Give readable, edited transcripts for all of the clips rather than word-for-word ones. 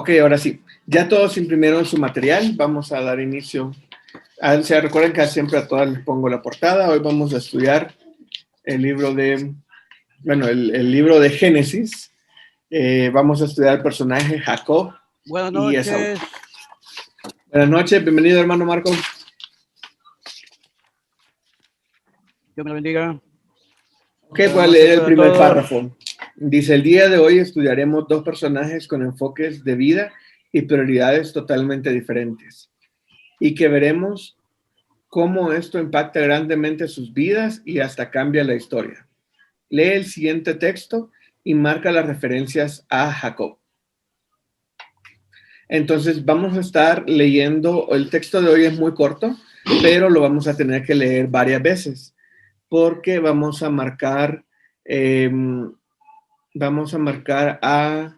Ok, ahora sí. Ya todos imprimieron su material. Vamos a dar inicio. Se recuerden que siempre a todas les pongo la portada. Hoy vamos a estudiar el libro de, el libro de Génesis. Vamos a estudiar el personaje Jacob y Esaú. Buenas noches, bienvenido hermano Marco. Dios me lo bendiga. Ok, voy a leer el primer párrafo. Dice, el día de hoy estudiaremos dos personajes con enfoques de vida y prioridades totalmente diferentes. Y que veremos cómo esto impacta grandemente sus vidas y hasta cambia la historia. Lee el siguiente texto y marca las referencias a Jacob. Entonces vamos a estar leyendo, el texto de hoy es muy corto, pero lo vamos a tener que leer varias veces porque vamos a marcar a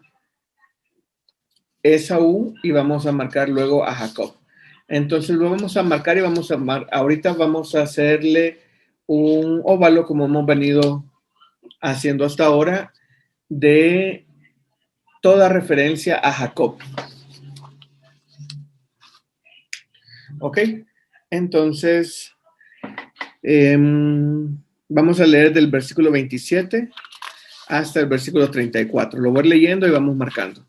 Esaú y vamos a marcar luego a Jacob. Entonces lo vamos a marcar y ahorita vamos a hacerle un óvalo como hemos venido haciendo hasta ahora de toda referencia a Jacob. Ok, entonces vamos a leer del versículo 27 hasta el versículo 34. Lo voy leyendo y vamos marcando.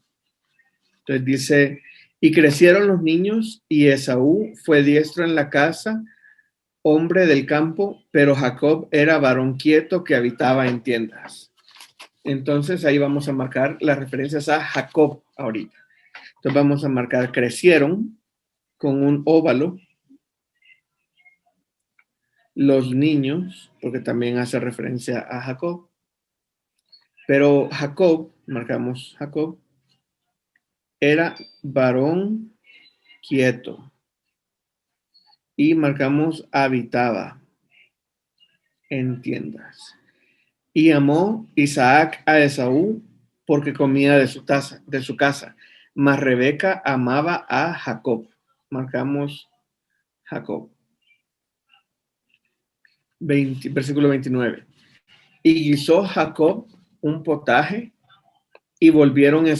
Entonces dice, y crecieron los niños y Esaú fue diestro en la casa, hombre del campo, pero Jacob era varón quieto que habitaba en tiendas. Entonces ahí vamos a marcar las referencias a Jacob ahorita. Entonces vamos a marcar crecieron con un óvalo, los niños, porque también hace referencia a Jacob, pero Jacob, marcamos Jacob, era varón quieto y marcamos habitaba en tiendas. Y amó Isaac a Esaú porque comía de su casa, mas Rebeca amaba a Jacob. Marcamos Jacob. Versículo 29. Y guisó Jacob un potaje y volviendo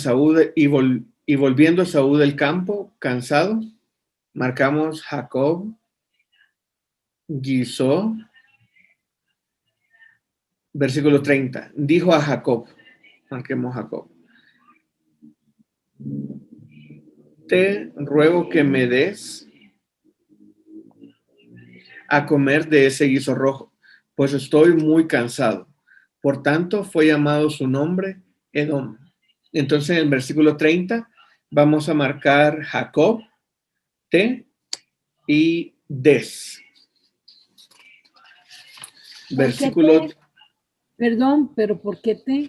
Esaú del campo cansado, marcamos Jacob guisó. Versículo 30. Dijo a Jacob, marquemos Jacob, te ruego que me des a comer de ese guiso rojo, pues estoy muy cansado. Por tanto, fue llamado su nombre Edom. Entonces, en el versículo 30, vamos a marcar Jacob, te y des. Versículo. Perdón, pero ¿por qué te?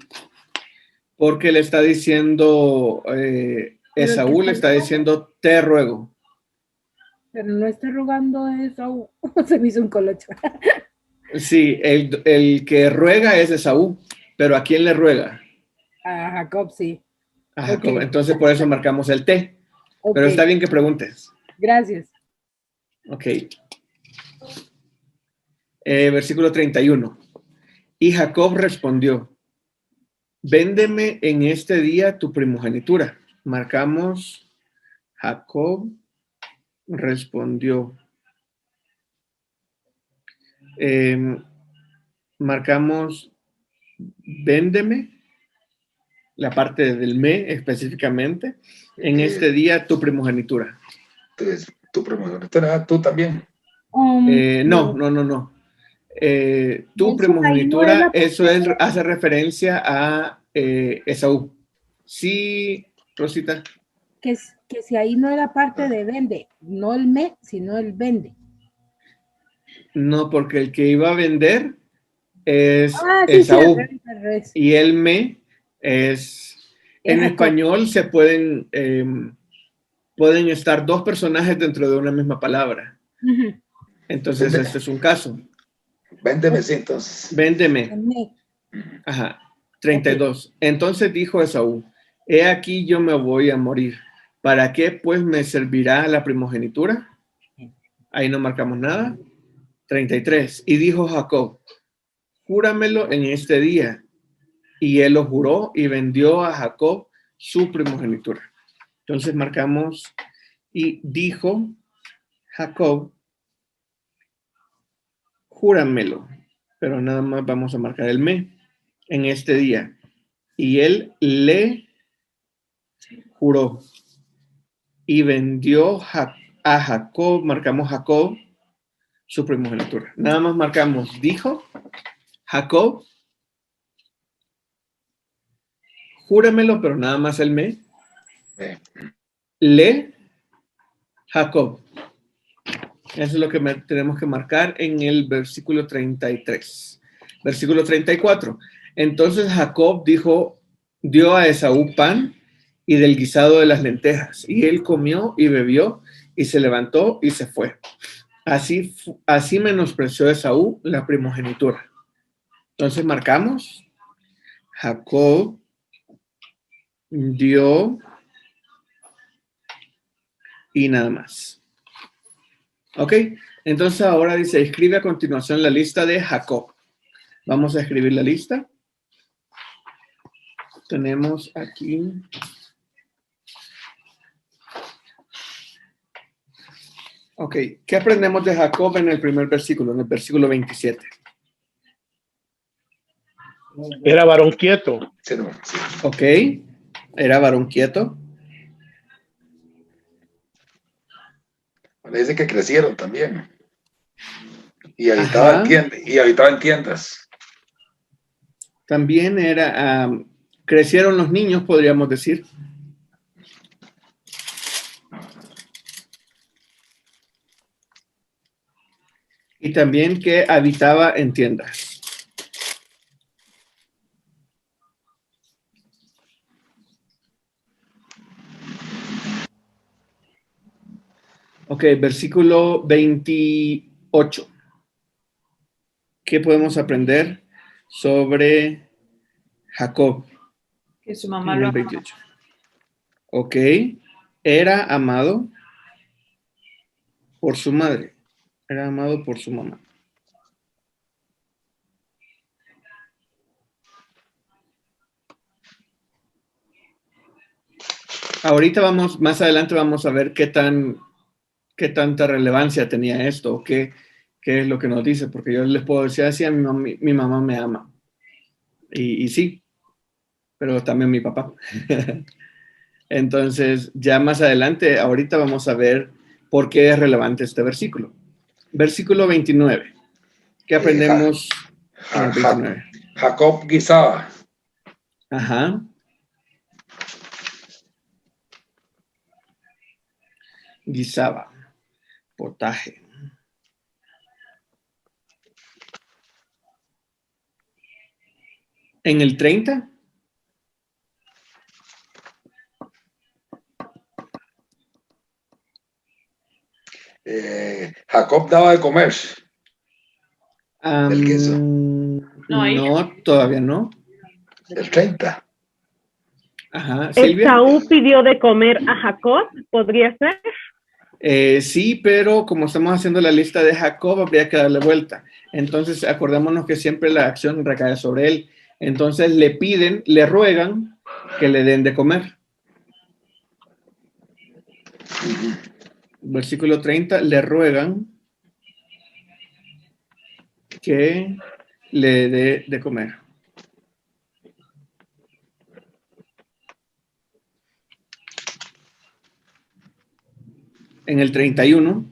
Porque le está diciendo, Esaú le está diciendo, te ruego. Pero no está rogando a Esaú. Se me hizo un colocho. Sí, el que ruega es Esaú, pero ¿a quién le ruega? A Jacob, sí. A Jacob. Okay. Entonces por eso marcamos el te. Okay. Pero está bien que preguntes. Gracias. Ok. Versículo 31. Y Jacob respondió, véndeme en este día tu primogenitura. Marcamos Jacob respondió. Marcamos véndeme, la parte del me específicamente, en este día tu primogenitura. Entonces, tu primogenitura, tú también. No. Tu primogenitura, eso hace referencia a Esaú. Sí, Rosita. Que si ahí no era parte de vende, no el me, sino el vende. No, porque el que iba a vender es sí, Esaú. Sí, y el me es... En español se pueden estar dos personajes dentro de una misma palabra. Uh-huh. Entonces, este es un caso. Véndeme, sí, entonces. Véndeme. Ajá. 32. Okay. Entonces dijo Esaú, he aquí yo me voy a morir. ¿Para qué pues me servirá la primogenitura? Ahí no marcamos nada. 33. Y dijo Jacob, júramelo en este día. Y él lo juró y vendió a Jacob su primogenitura. Entonces marcamos y dijo Jacob, júramelo, pero nada más vamos a marcar el me en este día. Y él le juró y vendió a Jacob, marcamos Jacob, su primogenitura. Nada más marcamos, dijo Jacob, júramelo, pero nada más el me. Le Jacob. Eso es lo que tenemos que marcar en el versículo 33. Versículo 34. Entonces Jacob dio a Esaú pan y del guisado de las lentejas. Y él comió y bebió y se levantó y se fue. Así menospreció Esaú la primogenitura. Entonces marcamos. Jacob dio y nada más. Ok, entonces ahora dice, escribe a continuación la lista de Jacob. Vamos a escribir la lista. Tenemos aquí. Ok, ¿qué aprendemos de Jacob en el primer versículo, en el versículo 27? Era varón quieto. Sí, no, sí. Ok, era varón quieto. Le dice que crecieron también. Y habitaban tiendas. También crecieron los niños, podríamos decir. Y también que habitaba en tiendas. Ok, versículo 28. ¿Qué podemos aprender sobre Jacob? Que su mamá En lo el amaba. 28. Ok, era amado por su madre. Era amado por su mamá. Ahorita más adelante vamos a ver qué tanta relevancia tenía esto, qué es lo que nos dice, porque yo les puedo decir así, mi mamá me ama. Y sí, pero también mi papá. Entonces, ya más adelante, ahorita vamos a ver por qué es relevante este versículo. Versículo 29. ¿Qué aprendemos en el 29? Jacob guisaba. Ajá. Guisaba. Potaje. En el 30. Jacob daba de comer. El guiso. No, todavía no. El 30. Ajá, Silvia. Esaú pidió de comer a Jacob, ¿podría ser? Sí, pero como estamos haciendo la lista de Jacob, habría que darle vuelta. Entonces, acordémonos que siempre la acción recae sobre él. Entonces, le ruegan que le den de comer. Versículo 30, le ruegan que le dé de comer. En el 31.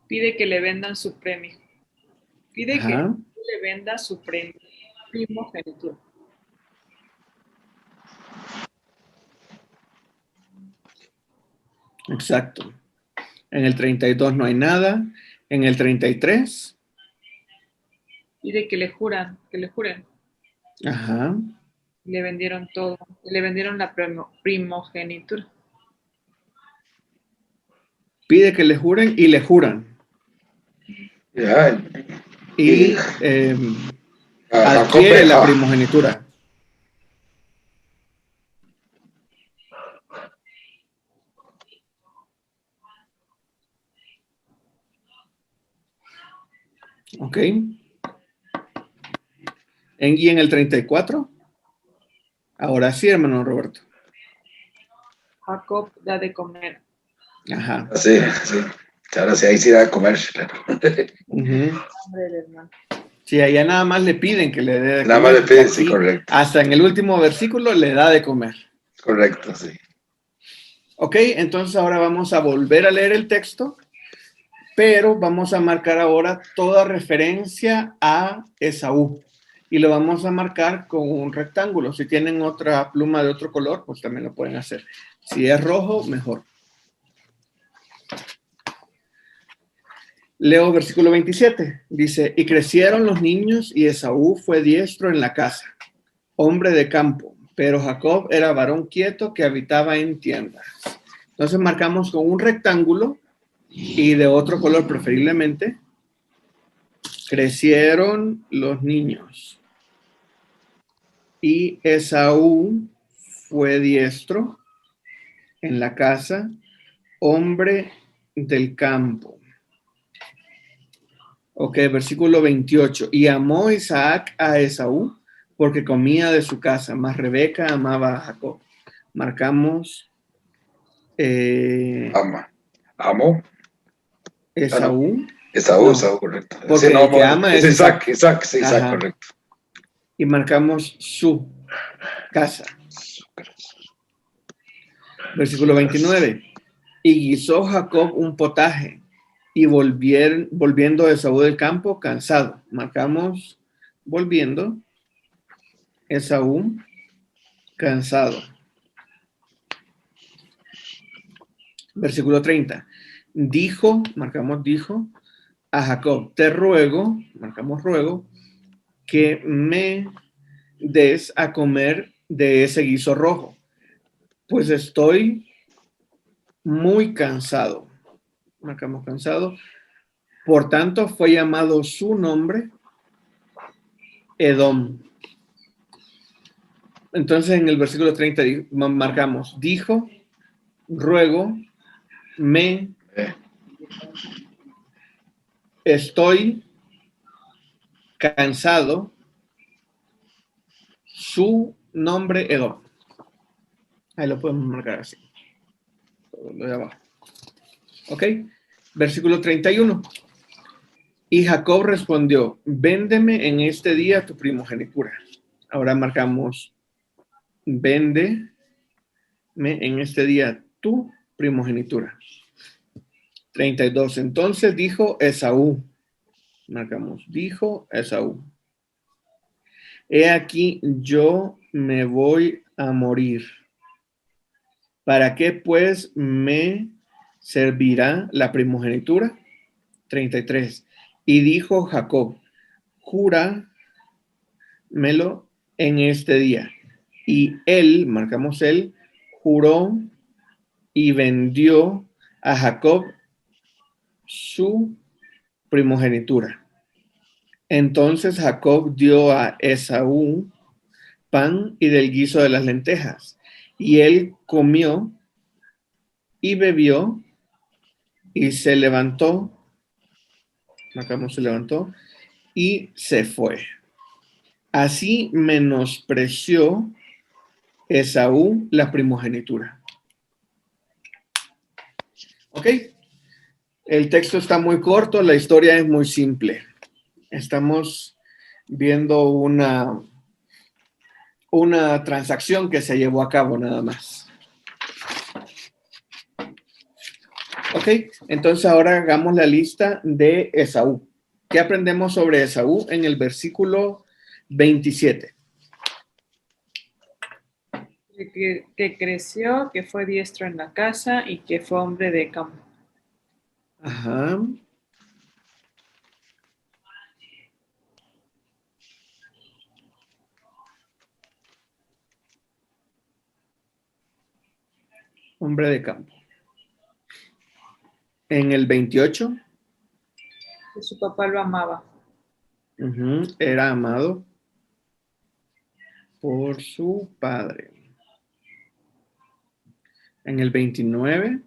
Pide que le vendan su premio. Pide que Ajá. le venda su premio. Primogenitura. Exacto. En el 32 no hay nada. En el 33. Pide que le juren. Ajá. Le vendieron todo. Le vendieron la primogenitura. Pide que le juren y le juran. Ya, Y Jacob adquiere la primogenitura. Ok. Y en el 34. Ahora sí, hermano Roberto. Jacob da de comer. Ajá. Sí, sí. Ahora sí, ahí sí da de comer. Claro. Ujú. Hombre del hermano. Sí, allá nada más le piden que le dé de Nada más comer. le piden, Y sí, aquí, correcto. hasta en el último versículo le da de comer. Correcto, sí. Ok, entonces ahora vamos a volver a leer el texto, pero vamos a marcar ahora toda referencia a Esaú. Y lo vamos a marcar con un rectángulo. Si tienen otra pluma de otro color, pues también lo pueden hacer. Si es rojo, mejor. Leo versículo 27. Dice, y crecieron los niños y Esaú fue diestro en la casa, hombre de campo, pero Jacob era varón quieto que habitaba en tiendas. Entonces marcamos con un rectángulo y de otro color preferiblemente. Crecieron los niños y Esaú fue diestro en la casa, hombre del campo. Ok, versículo 28. Y amó Isaac a Esaú porque comía de su casa, mas Rebeca amaba a Jacob. Marcamos Ama. Amo. Esaú. Esaú, No, Esaú, correcto. porque Sí, no, el que ama es es Isaac, Isaac. Isaac, sí, Isaac, Ajá. correcto. Y marcamos su casa. Versículo 29. Y guisó Jacob un potaje y volviendo Esaú del campo cansado. Marcamos volviendo Esaú cansado. Versículo 30. Marcamos dijo a Jacob, te ruego, marcamos ruego, que me des a comer de ese guiso rojo, pues estoy muy cansado. Marcamos cansado. Por tanto, fue llamado su nombre Edom. Entonces, en el versículo 30 marcamos, dijo, ruego, me, estoy cansado, su nombre Edom. Ahí lo podemos marcar así. Lo de abajo. Ok. Versículo 31. Y Jacob respondió, véndeme en este día tu primogenitura. Ahora marcamos, véndeme en este día tu primogenitura. 32. Entonces dijo Esaú. Marcamos, dijo Esaú. He aquí, yo me voy a morir. ¿Para qué pues me servirá la primogenitura? 33. Y dijo Jacob, júramelo en este día. Y él, marcamos él, juró y vendió a Jacob su primogenitura. Entonces Jacob dio a Esaú pan y del guiso de las lentejas. Y él comió y bebió y se levantó, marcamos se levantó, y se fue. Así menospreció Esaú la primogenitura. ¿Ok? El texto está muy corto, la historia es muy simple. Estamos viendo una transacción que se llevó a cabo nada más. Ok, entonces ahora hagamos la lista de Esaú. ¿Qué aprendemos sobre Esaú en el versículo 27? Que creció, que fue diestro en la casa y que fue hombre de campo. Ajá. Hombre de campo. En el 28. Que su papá lo amaba. Era amado por su padre. En el 29.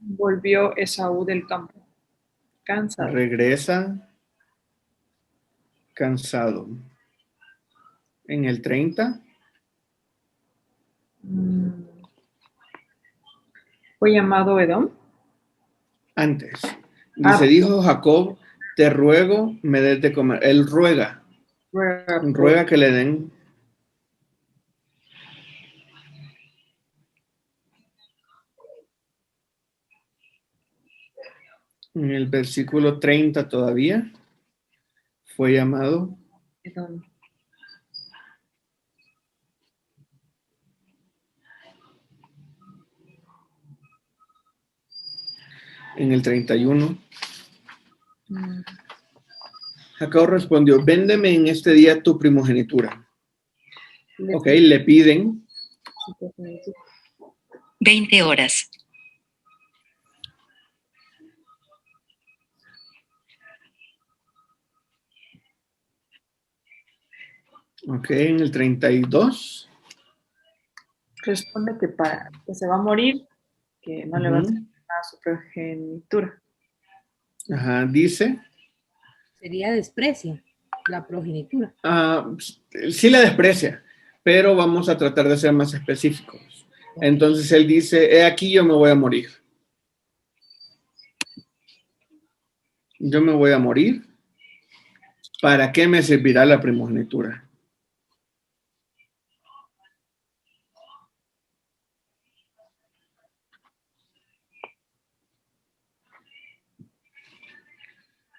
Volvió Esaú del campo, cansado. Regresa cansado. En el 30. Fue llamado Edom. Antes. Dice, dijo Jacob, te ruego, me des de comer. Él ruega. Ruega que le den. En el versículo 30 todavía fue llamado. Edom. En el 31. Jacob respondió, véndeme en este día tu primogenitura. Ok, le piden 20 horas. Ok, en el 32. Responde que se va a morir, que no le va a hacer Ujú. nada a su progenitura. Ajá, dice. Sería desprecia la progenitura. Sí la desprecia, pero vamos a tratar de ser más específicos. Entonces él dice, he aquí yo me voy a morir. Yo me voy a morir. ¿Para qué me servirá la primogenitura?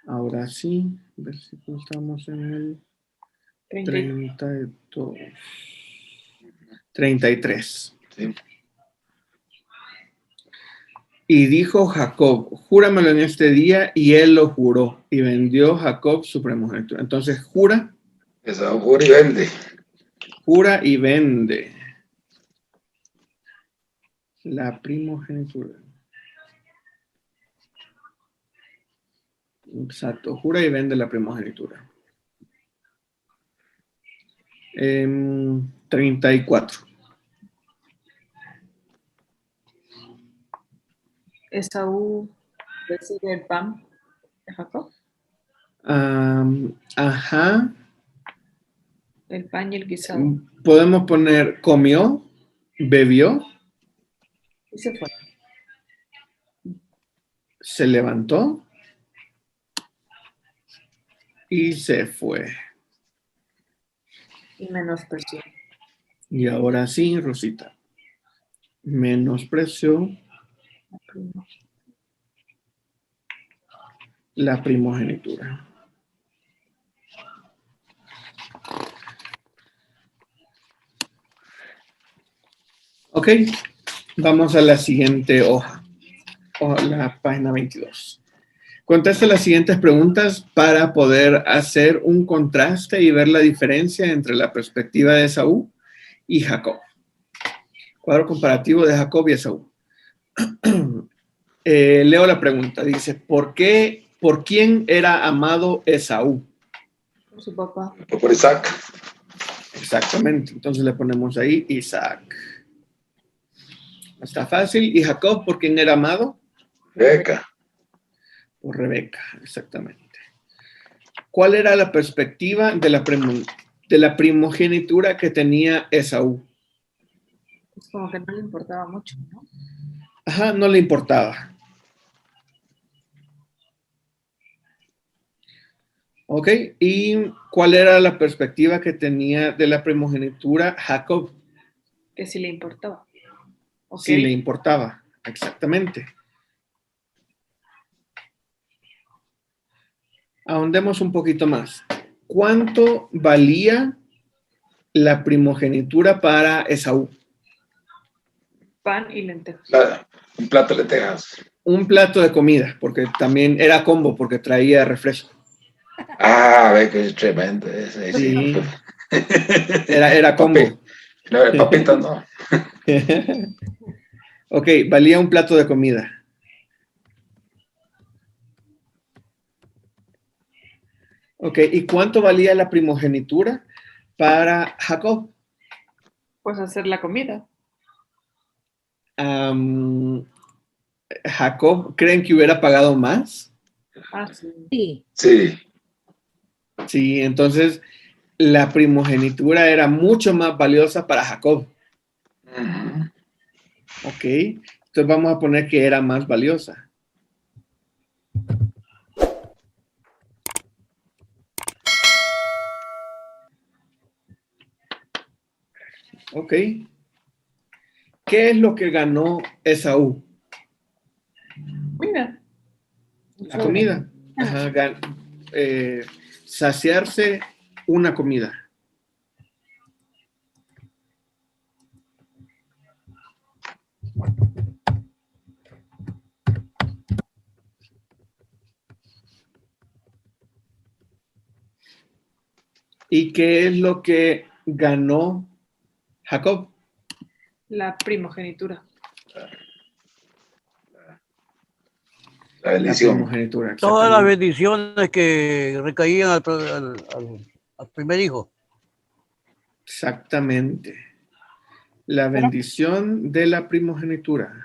Ahora sí, versículo, estamos en el 32. 33. Sí. Y dijo Jacob, júramelo en este día, y él lo juró, y vendió Jacob su primogenitura. Entonces jura Esaú y vende. Jura y vende la primogenitura. Exacto, jura y vende la primogenitura. 34. Esaú recibe el pan de Jacob. Ajá. El pan y el guisado. Podemos poner comió, bebió, Y se fue. se levantó y se fue. Y menospreció. Y ahora sí, Rosita. Menospreció la primogenitura. Ok, vamos a la siguiente hoja, la página 22. Contesta las siguientes preguntas para poder hacer un contraste y ver la diferencia entre la perspectiva de Esaú y Jacob. Cuadro comparativo de Jacob y Esaú. Leo la pregunta. Dice, ¿por quién era amado Esaú? Por su papá. Por Isaac. Exactamente. Entonces le ponemos ahí Isaac. Está fácil. ¿Y Jacob por quién era amado? Rebeca. Por Rebeca, exactamente. ¿Cuál era la perspectiva de la primogenitura que tenía Esaú? Es como que no le importaba mucho, ¿no? Ajá, no le importaba. Ok, ¿y cuál era la perspectiva que tenía de la primogenitura Jacob? Que sí le importaba. ¿O Sí qué? le importaba, exactamente. Ahondemos un poquito más. ¿Cuánto valía la primogenitura para Esaú? Pan y lentejas. Un plato de lentejas. Un plato de comida, porque también era combo, porque traía refresco. Ah, ve que es tremendo ese. Sí. Era combo. No, el papito no. Ok, valía un plato de comida. Ok, ¿y cuánto valía la primogenitura para Jacob? Pues hacer la comida. Jacob, ¿creen que hubiera pagado más? Ah, sí. Sí. Sí. Sí, entonces la primogenitura era mucho más valiosa para Jacob. Ujú. Ok. Entonces vamos a poner que era más valiosa. Ok. ¿Qué es lo que ganó Esaú? Mira, La comida. Ajá, saciarse una comida. ¿Y qué es lo que ganó Jacob? la primogenitura. La La bendición. primogenitura. Todas las Exactamente. bendiciones que recaían al primer hijo. Exactamente. La bendición de la primogenitura.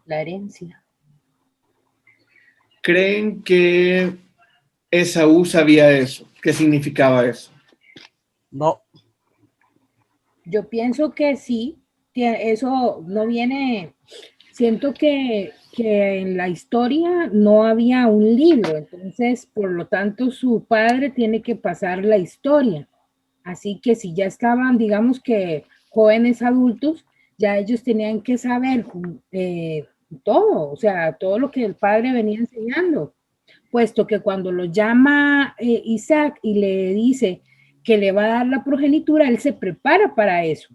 La herencia. ¿Creen que Esaú sabía eso? ¿Qué significaba eso? No, Yo pienso que sí, que eso no viene, siento que en la historia no había un libro, entonces por lo tanto su padre tiene que pasar la historia. Así que si ya estaban, digamos que jóvenes adultos, ya ellos tenían que saber todo, o sea, todo lo que el padre venía enseñando, puesto que cuando lo llama Isaac y le dice que le va a dar la progenitura, él se prepara para eso,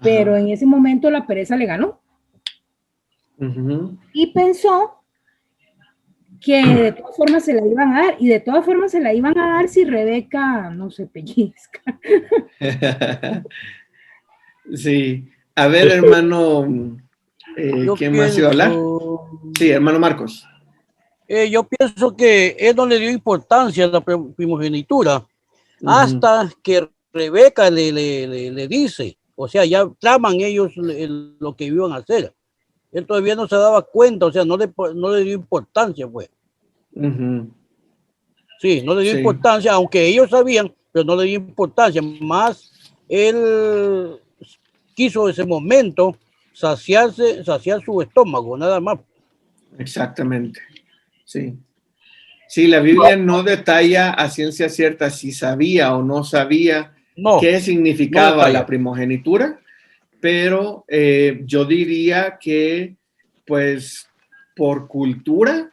pero Ajá. en ese momento la pereza le ganó Ujú. y pensó que de todas formas se la iban a dar y de todas formas se la iban a dar si Rebeca no se pellizca. Sí. A ver, hermano, yo ¿quién más iba a hablar? Sí, hermano Marcos. yo pienso que él no le dio importancia a la primogenitura Ujú. hasta que Rebeca le dice, o sea, ya traman ellos lo que iban a hacer. Él todavía no se daba cuenta, o sea, no le dio importancia, pues. Ujú. Sí, no le dio Sí. importancia, aunque ellos sabían, pero no le dio importancia. Más él quiso ese momento saciar su estómago, nada más. Exactamente. Sí. Sí, la Biblia no detalla a ciencia cierta si sabía o no sabía No, qué no significaba la detalla. primogenitura, pero yo diría que, pues, por cultura,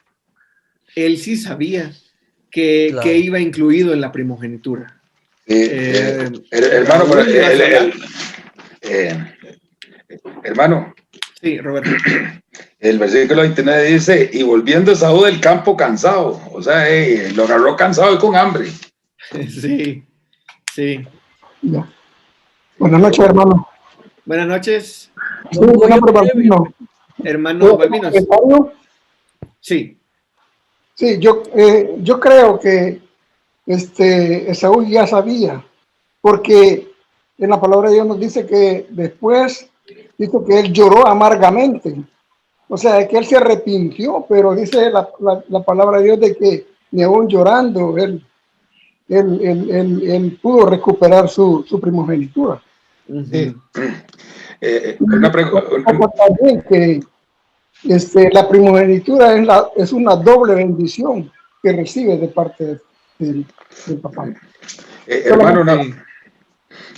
él sí sabía que Claro. iba incluido en la primogenitura. Hermano, Raúl, ¿ibas a hablar? Hermano, Sí, Roberto. el versículo 29 dice, y volviendo Saúl del campo cansado, o sea, lo agarró cansado y con hambre. Sí, sí. Ya. Buenas noches, hermano. Buenas noches, Sí, mi nombre es Balbino. hermano ¿Puedo hacer un Balvinos. comentario? Sí. Sí, yo creo que Esaú ya sabía, porque en la palabra de Dios nos dice que después dice que él lloró amargamente. O sea, que él se arrepintió, pero dice la palabra de Dios de que ni aún llorando él pudo recuperar su primogenitura. Ujú. También que la primogenitura es una doble bendición que recibe de parte del papá. Hermano, Sí.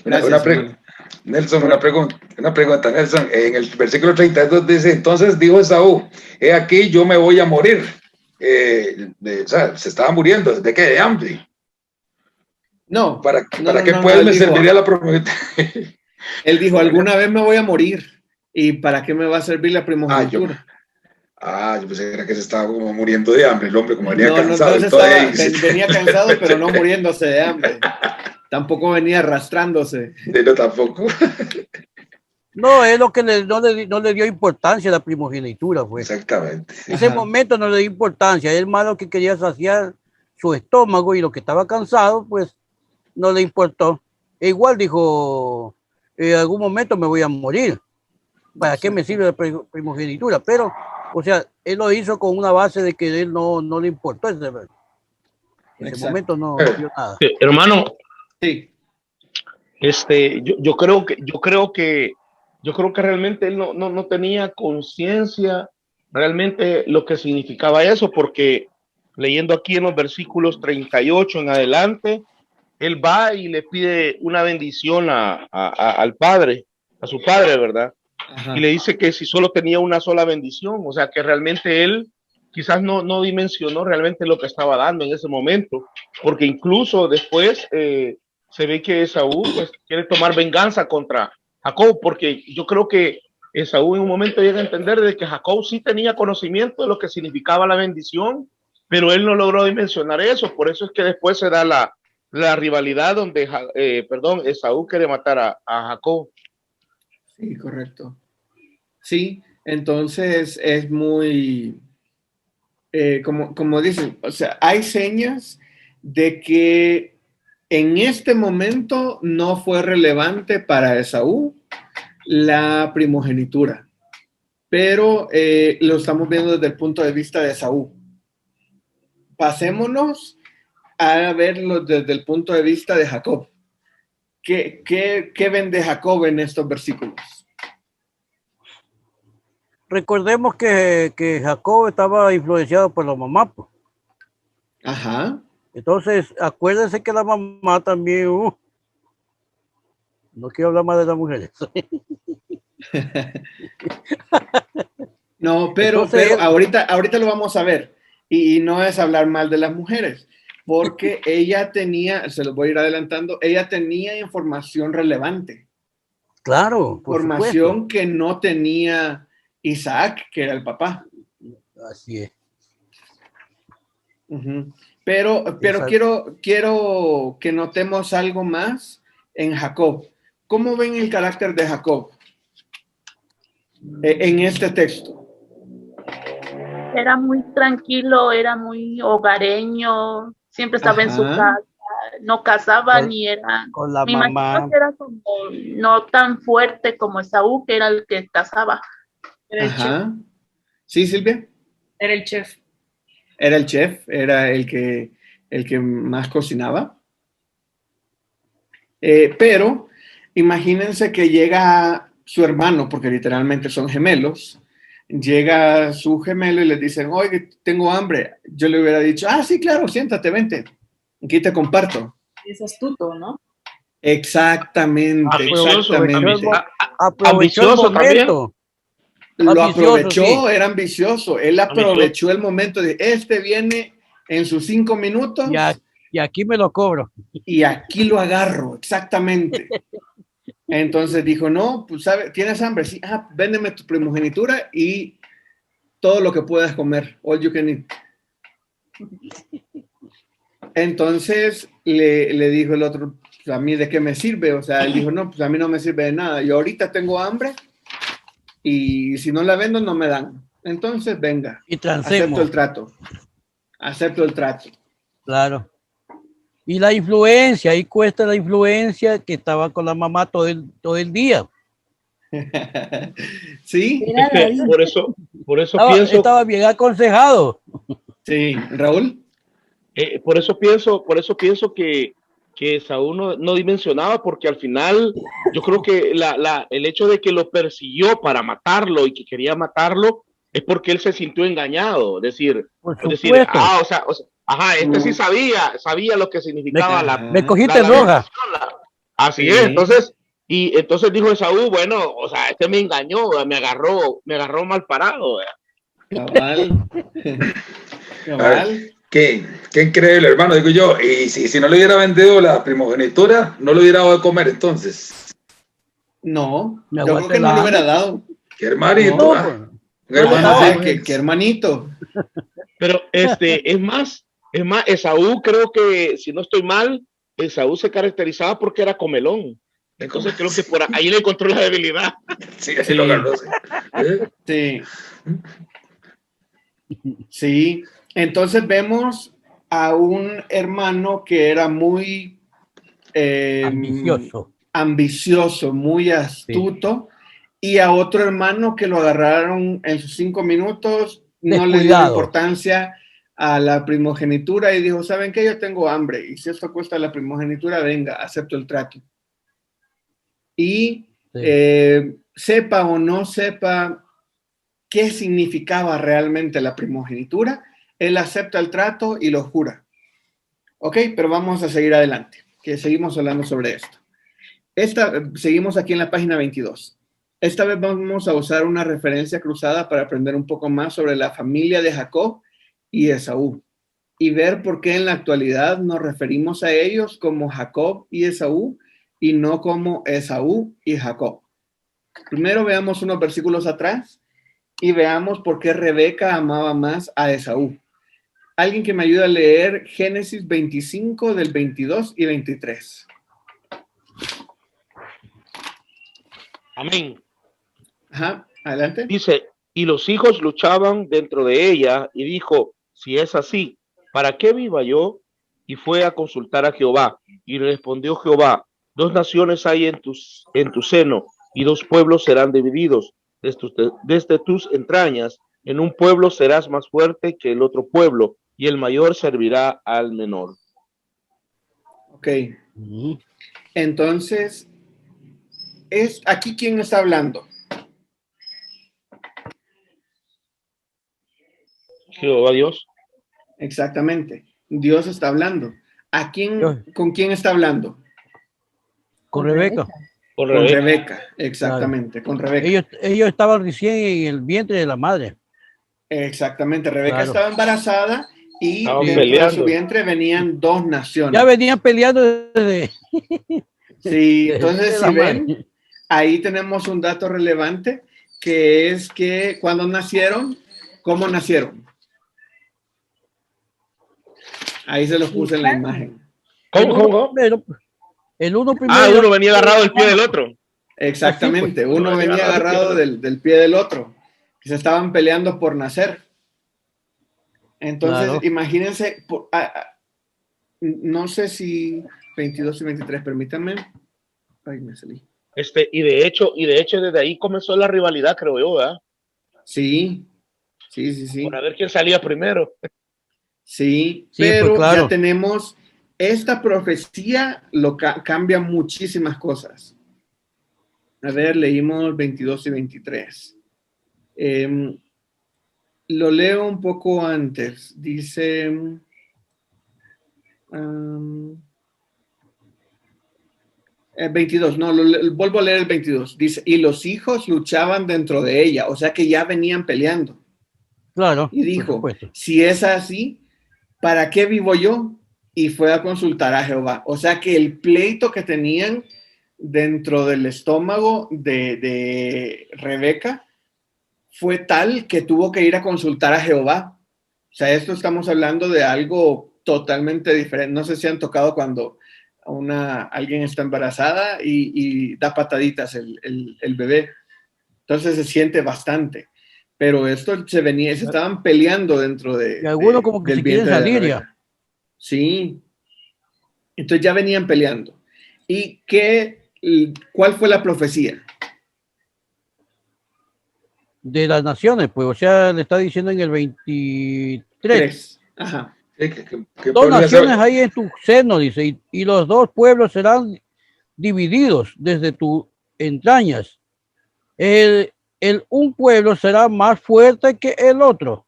Gracias, hermano. Nelson, una pregunta, Nelson. En el versículo 32 dice, entonces dijo Esaú, he aquí yo me voy a morir. O sea, se estaba muriendo, ¿de qué? De hambre. No, ¿Para no, qué no, no, pues me serviría la promesa? él dijo, alguna vez me voy a morir. ¿Y para qué me va a servir la primogenitura? Yo pensé que era que se estaba como muriendo de hambre el hombre, como venía No, cansado y se todo estaba, ahí. venía cansado, pero no muriéndose de hambre. Tampoco venía arrastrándose. No, tampoco. No, es lo que no le dio importancia a la primogenitura, pues. Exactamente. En ese Ajá. momento no le dio importancia. Él más lo que quería saciar su estómago y lo que estaba cansado, pues no le importó. E igual dijo, en algún momento me voy a morir. ¿Para qué me sirve la primogenitura? Pero, o sea, él lo hizo con una base de que él no le importó. En ese momento no dio nada. Hermano, Sí. yo creo que yo creo que realmente él no tenía conciencia realmente lo que significaba eso, porque leyendo aquí en los versículos 38 en adelante, él va y le pide una bendición al padre, a su padre, ¿verdad? Ajá. Y le dice que si solo tenía una sola bendición, o sea que realmente él quizás no dimensionó realmente lo que estaba dando en ese momento, porque incluso después se ve que Esaú pues quiere tomar venganza contra Jacob, porque yo creo que Esaú en un momento llega a entender de que Jacob sí tenía conocimiento de lo que significaba la bendición, pero él no logró dimensionar eso, por eso es que después se da la rivalidad donde, Esaú quiere matar a Jacob. Sí, correcto. Sí, entonces es muy, como dicen, o sea, hay señas de que en este momento no fue relevante para Esaú la primogenitura, pero lo estamos viendo desde el punto de vista de Esaú. Pasémonos a verlo desde el punto de vista de Jacob. ¿Qué ven de Jacob en estos versículos? Recordemos que Jacob estaba influenciado por la mamá, pues. Ajá. Entonces, acuérdense que la mamá también, no quiero hablar más de las mujeres. No, pero Entonces, ahorita lo vamos a ver. Y no es hablar mal de las mujeres, porque ella tenía, se los voy a ir adelantando, ella tenía información relevante. claro, por Información supuesto. que no tenía Isaac, que era el papá. Así es. Uh-huh. Pero quiero que notemos algo más en Jacob. ¿Cómo ven el carácter de Jacob en este texto? Era muy tranquilo, era muy hogareño, siempre estaba en su casa, no casaba ni era, con la me mamá. imagino que era como no tan fuerte como Esaú, que era el que casaba. Era el chef. Ajá. ¿Sí, Silvia? Era el chef. Era el chef, era el que más cocinaba. Pero imagínense que llega su hermano, porque literalmente son gemelos. Llega su gemelo y les dicen, oye, tengo hambre. Yo le hubiera dicho, sí, claro, siéntate, vente. Aquí te comparto. Es astuto, ¿no? Exactamente, exactamente. Aprovechó el momento. Lo aprovechó, sí. Era ambicioso. Él aprovechó el momento de, viene en sus 5 minutos. Y aquí me lo cobro. Y aquí lo agarro, exactamente. Entonces dijo, no, pues, ¿sabes? ¿Tienes hambre? Sí, véndeme tu primogenitura y todo lo que puedas comer. All you can eat. Entonces le dijo el otro, pues, ¿a mí de qué me sirve? O sea, él dijo, no, pues a mí no me sirve de nada. Yo ahorita tengo hambre y si no la vendo no me dan. Entonces, venga, y acepto el trato. Acepto el trato. Claro. Y la influencia, ahí cuesta la influencia que estaba con la mamá todo el día. Sí. Por eso pienso. Estaba bien aconsejado. Sí, Raúl. Por eso pienso que Saúl no dimensionaba, porque al final yo creo que el hecho de que lo persiguió para matarlo y que quería matarlo es porque él se sintió engañado. Es decir, sí sabía lo que significaba me cogiste roja. Así es, entonces dijo Esaú, bueno, o sea, me engañó, me agarró mal parado. Cabal. Qué increíble, hermano, digo yo. Y si no le hubiera vendido la primogenitura, no le hubiera dado de comer entonces. No, yo creo que no le hubiera dado. Qué hermanito. Qué hermanito. Pero es más, Esaú, creo que, si no estoy mal, Esaú se caracterizaba porque era comelón. Entonces creo que por ahí le encontró la debilidad. Sí, así lo agarró. Sí. Sí. Entonces vemos a un hermano que era muy ambicioso, muy astuto, y a otro hermano que lo agarraron en sus 5 minutos, no le dio importancia a la primogenitura y dijo, ¿saben qué? Yo tengo hambre y si esto cuesta la primogenitura, venga, acepto el trato. Y sepa o no sepa qué significaba realmente la primogenitura, él acepta el trato y lo jura. Ok, pero vamos a seguir adelante, que seguimos hablando sobre esto. Seguimos aquí en la página 22. Esta vez vamos a usar una referencia cruzada para aprender un poco más sobre la familia de Jacob y Esaú y ver por qué en la actualidad nos referimos a ellos como Jacob y Esaú y no como Esaú y Jacob. Primero veamos unos versículos atrás y veamos por qué Rebeca amaba más a Esaú. Alguien que me ayude a leer Génesis 25 del 22 y 23. Amén. Ajá, adelante. Dice, y los hijos luchaban dentro de ella y dijo, si es así, ¿para qué viva yo? Y fue a consultar a Jehová. Y respondió Jehová, 2 naciones hay en tu seno y 2 pueblos serán divididos desde tus entrañas. En un pueblo serás más fuerte que el otro pueblo y el mayor servirá al menor. Ok. Entonces, aquí quién está hablando. Jehová Dios. Exactamente. Dios está hablando. ¿Con quién está hablando? Con Rebeca. Con Rebeca, exactamente, claro. Con Rebeca. Ellos estaban recién en el vientre de la madre. Exactamente. Rebeca estaba embarazada y estaban dentro peleando. de su vientre venían 2 naciones. Ya venían peleando desde... Sí, entonces si ven, ahí tenemos un dato relevante que es que cuando nacieron, ¿cómo nacieron? Ahí se los puse en la imagen. ¿Cómo? El uno primero. Uno venía agarrado del pie del otro. Exactamente, Pues, uno venía agarrado del pie del otro, que se estaban peleando por nacer. Entonces, imagínense, no sé si 22 y 23, permítanme. Ay, me salí. Y de hecho desde ahí comenzó la rivalidad, creo yo, ¿verdad? Sí. Por a ver quién salía primero. Sí, pero pues claro, ya tenemos esta profecía, cambia muchísimas cosas. A ver, leímos 22 y 23. Lo leo un poco antes. Dice... el 22, no, vuelvo a leer el 22. Dice, y los hijos luchaban dentro de ella, o sea que ya venían peleando. Claro. Y dijo, si es así, ¿para qué vivo yo? Y fue a consultar a Jehová. O sea que el pleito que tenían dentro del estómago de Rebeca fue tal que tuvo que ir a consultar a Jehová. O sea, esto estamos hablando de algo totalmente diferente. No sé si han tocado cuando alguien está embarazada y da pataditas el bebé. Entonces se siente bastante. Pero esto se estaban peleando dentro y algunos como que se quieren salir ya. Sí. Entonces ya venían peleando. ¿Y cuál fue la profecía? De las naciones, pues, o sea, le está diciendo en el 23. Ajá. 2 naciones hay en tu seno, dice, y los 2 pueblos serán divididos desde tus entrañas. Un pueblo será más fuerte que el otro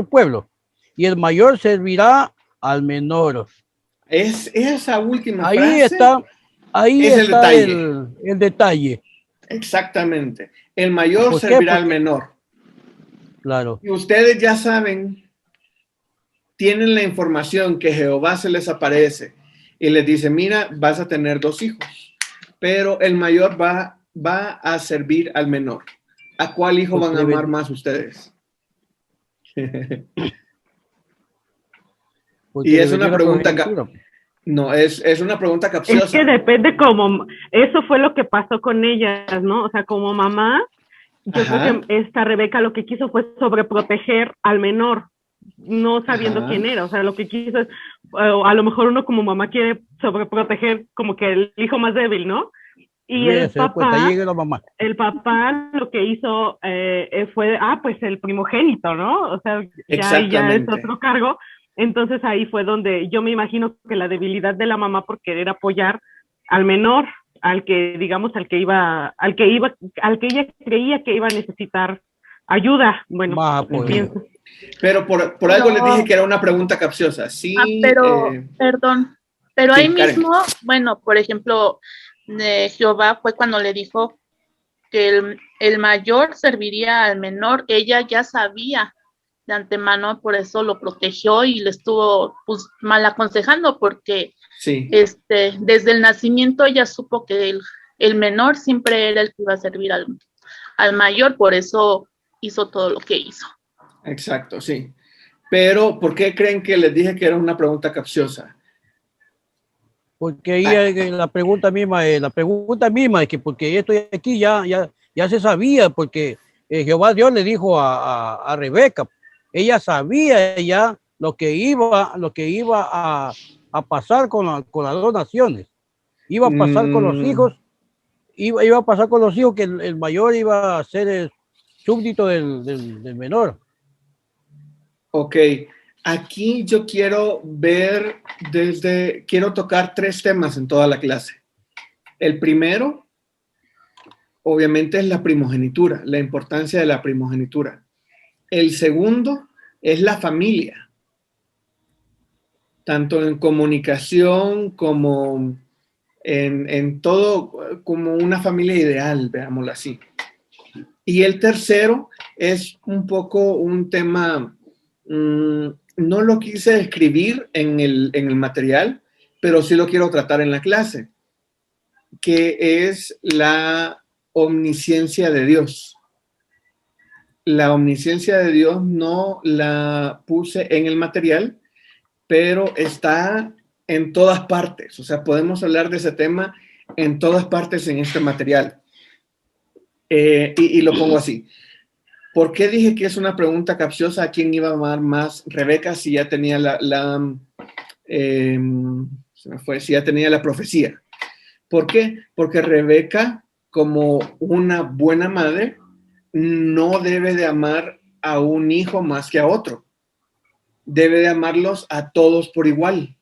pueblo, y el mayor servirá al menor. Es esa última ahí frase. Ahí está el detalle. Exactamente. El mayor servirá al menor. Claro. Y ustedes ya saben, tienen la información que Jehová se les aparece y les dice, mira, vas a tener 2 hijos, pero el mayor va a servir al menor. ¿A cuál hijo van a amar más ustedes? Y es una pregunta no, es una pregunta capciosa. Es que depende cómo, eso fue lo que pasó con ellas, ¿no? O sea, como mamá, yo creo que esta Rebeca lo que quiso fue sobreproteger al menor, no sabiendo quién era. O sea, lo que quiso es, a lo mejor uno como mamá quiere sobreproteger como que el hijo más débil, ¿no? Y el papá lo que hizo fue, pues el primogénito, ¿no? O sea, ya es otro cargo. Entonces ahí fue donde yo me imagino que la debilidad de la mamá por querer apoyar al menor al que, digamos, al que ella creía que iba a necesitar ayuda. Bueno, pienso. Pero por algo les dije que era una pregunta capciosa. Sí, perdón, pero sí, ahí Karen. mismo, bueno, por ejemplo, de Jehová fue cuando le dijo que el mayor serviría al menor. Ella ya sabía de antemano, por eso lo protegió y le estuvo pues, mal aconsejando, porque desde el nacimiento ella supo que el menor siempre era el que iba a servir al mayor, por eso hizo todo lo que hizo. Exacto, sí. Pero, ¿por qué creen que les dije que era una pregunta capciosa? Porque ahí la pregunta misma es que porque yo estoy aquí ya se sabía, porque Jehová Dios le dijo a Rebeca, ella sabía ya lo que iba a pasar con las dos naciones. Iba a pasar con los hijos, iba a pasar con los hijos que el mayor iba a ser el súbdito del menor. Ok, aquí yo quiero quiero tocar 3 temas en toda la clase. El primero, obviamente, es la primogenitura, la importancia de la primogenitura. El segundo es la familia, tanto en comunicación como en todo, como una familia ideal, veámoslo así. Y el tercero es un poco un tema, no lo quise escribir en el material, pero sí lo quiero tratar en la clase, que es la omnisciencia de Dios. La omnisciencia de Dios no la puse en el material, pero está en todas partes. O sea, podemos hablar de ese tema en todas partes en este material. Y lo pongo así. ¿Por qué dije que es una pregunta capciosa? ¿A quién iba a amar más Rebeca si ya tenía si ya tenía la profecía? ¿Por qué? Porque Rebeca, como una buena madre, no debe de amar a un hijo más que a otro. Debe de amarlos a todos por igual.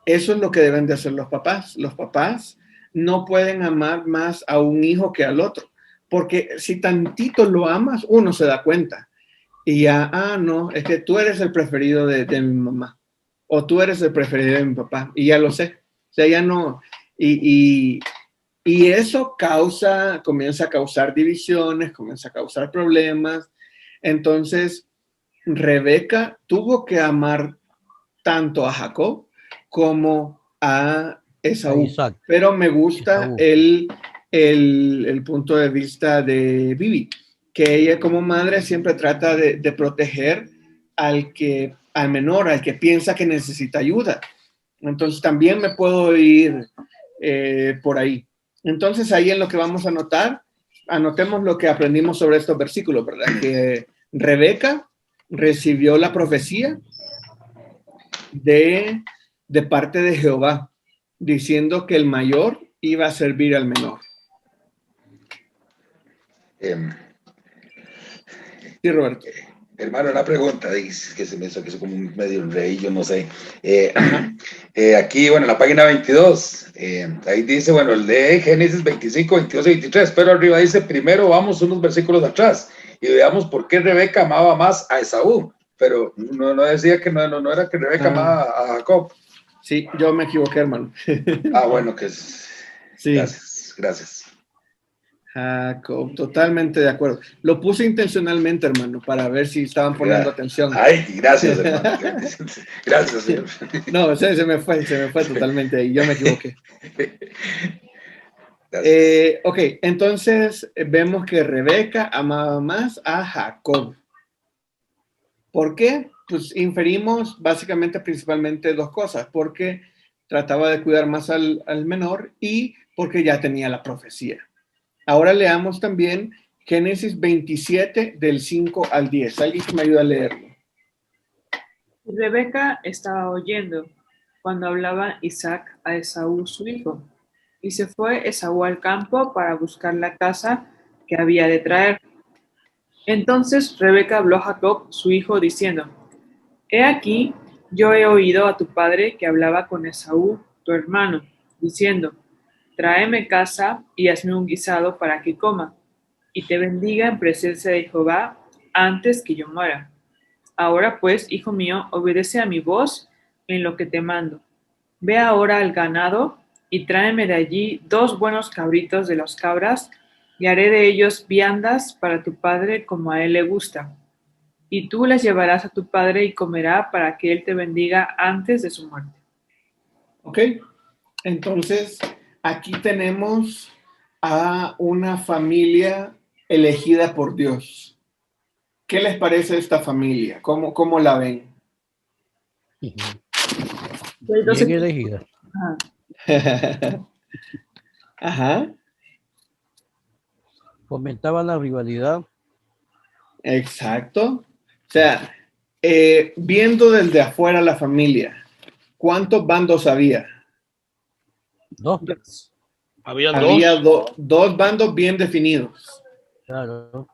Eso es lo que deben de hacer los papás. Los papás no pueden amar más a un hijo que al otro, porque si tantito lo amas, uno se da cuenta. Y ya, no, es que tú eres el preferido de mi mamá, o tú eres el preferido de mi papá, y ya lo sé. O sea, ya no. Y eso comienza a causar divisiones, comienza a causar problemas. Entonces, Rebeca tuvo que amar tanto a Jacob como a Esaú. Pero me gusta el punto de vista de Bibi, que ella como madre siempre trata de proteger al menor, al que piensa que necesita ayuda. Entonces también me puedo ir por ahí. Entonces ahí en lo que vamos a anotar, anotemos lo que aprendimos sobre estos versículos, ¿verdad? Que Rebeca recibió la profecía de parte de Jehová, diciendo que el mayor iba a servir al menor. Sí, Roberto. Hermano, una pregunta, dice que se me hizo como un medio rey, yo no sé. Aquí, bueno, en la página 22, ahí dice, bueno, lee Génesis 25, 22 y 23, pero arriba dice, primero vamos unos versículos atrás y veamos por qué Rebeca amaba más a Esaú, pero no decía que no era que Rebeca amaba a Jacob. Sí, yo me equivoqué, hermano. Bueno, que es... Sí. Gracias. Jacob, totalmente de acuerdo. Lo puse intencionalmente, hermano, para ver si estaban poniendo atención. Ay, gracias, hermano. Gracias, señor. No, se me fue totalmente ahí. Yo me equivoqué. Ok, entonces vemos que Rebeca amaba más a Jacob. ¿Por qué? Pues inferimos básicamente, principalmente 2 cosas. Porque trataba de cuidar más al menor y porque ya tenía la profecía. Ahora leamos también Génesis 27 del 5 al 10. ¿Alguien que me ayuda a leerlo? Rebeca estaba oyendo cuando hablaba Isaac a Esaú su hijo, y se fue Esaú al campo para buscar la caza que había de traer. Entonces Rebeca habló a Jacob su hijo diciendo: He aquí, yo he oído a tu padre que hablaba con Esaú tu hermano, diciendo: tráeme caza y hazme un guisado para que coma, y te bendiga en presencia de Jehová antes que yo muera. Ahora pues, hijo mío, obedece a mi voz en lo que te mando. Ve ahora al ganado y tráeme de allí 2 buenos cabritos de las cabras, y haré de ellos viandas para tu padre como a él le gusta. Y tú las llevarás a tu padre y comerá para que él te bendiga antes de su muerte. Ok, entonces aquí tenemos a una familia elegida por Dios. ¿Qué les parece esta familia? ¿Cómo la ven? Bien elegida. Ajá. Fomentaba la rivalidad. Exacto. O sea, viendo desde afuera la familia, ¿cuántos bandos había? 2. Había dos bandos bien definidos. Claro.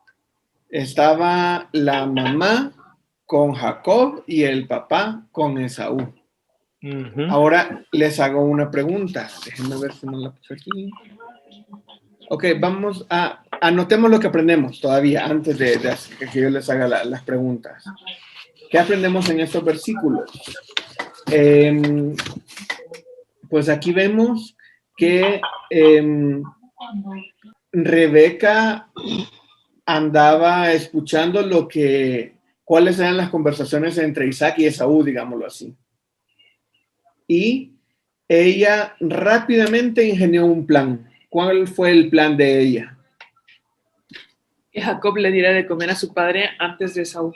Estaba la mamá con Jacob y el papá con Esaú. Ahora les hago una pregunta. Déjenme ver si me la puse aquí. Ok, vamos a... Anotemos lo que aprendemos todavía antes de que yo les haga las preguntas. ¿Qué aprendemos en estos versículos? Pues aquí vemos que Rebeca andaba escuchando cuáles eran las conversaciones entre Isaac y Esaú, digámoslo así. Y ella rápidamente ingenió un plan. ¿Cuál fue el plan de ella? Que Jacob le diera de comer a su padre antes de Esaú.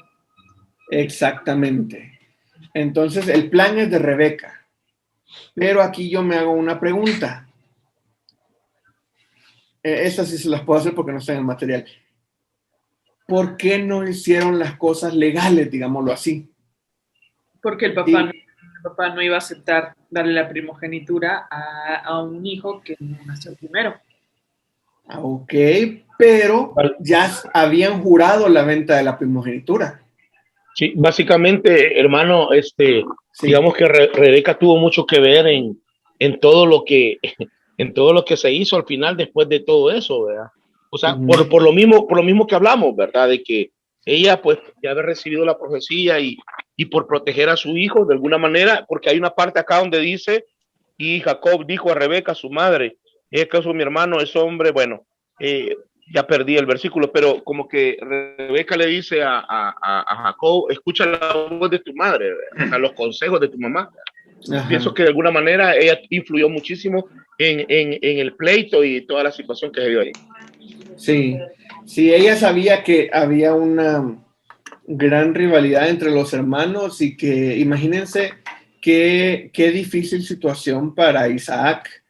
Exactamente. Entonces, el plan es de Rebeca. Pero aquí yo me hago una pregunta. Estas sí se las puedo hacer porque no están en el material. ¿Por qué no hicieron las cosas legales, digámoslo así? Porque el papá no iba a aceptar darle la primogenitura a un hijo que no nació primero. Ok, pero ya habían jurado la venta de la primogenitura. Sí, básicamente, hermano, Sí. digamos que Rebeca tuvo mucho que ver en todo lo que se hizo al final después de todo eso, ¿verdad? O sea, por lo mismo que hablamos, ¿verdad? De que ella, pues, ya había recibido la profecía y por proteger a su hijo de alguna manera, porque hay una parte acá donde dice, y Jacob dijo a Rebeca, su madre, es caso mi hermano, es hombre, bueno, ya perdí el versículo, pero como que Rebeca le dice a Jacob, escucha la voz de tu madre, a los consejos de tu mamá. Ajá. Pienso que de alguna manera ella influyó muchísimo en el pleito y toda la situación que se dio ahí. Sí, ella sabía que había una gran rivalidad entre los hermanos y que imagínense qué difícil situación para Isaac,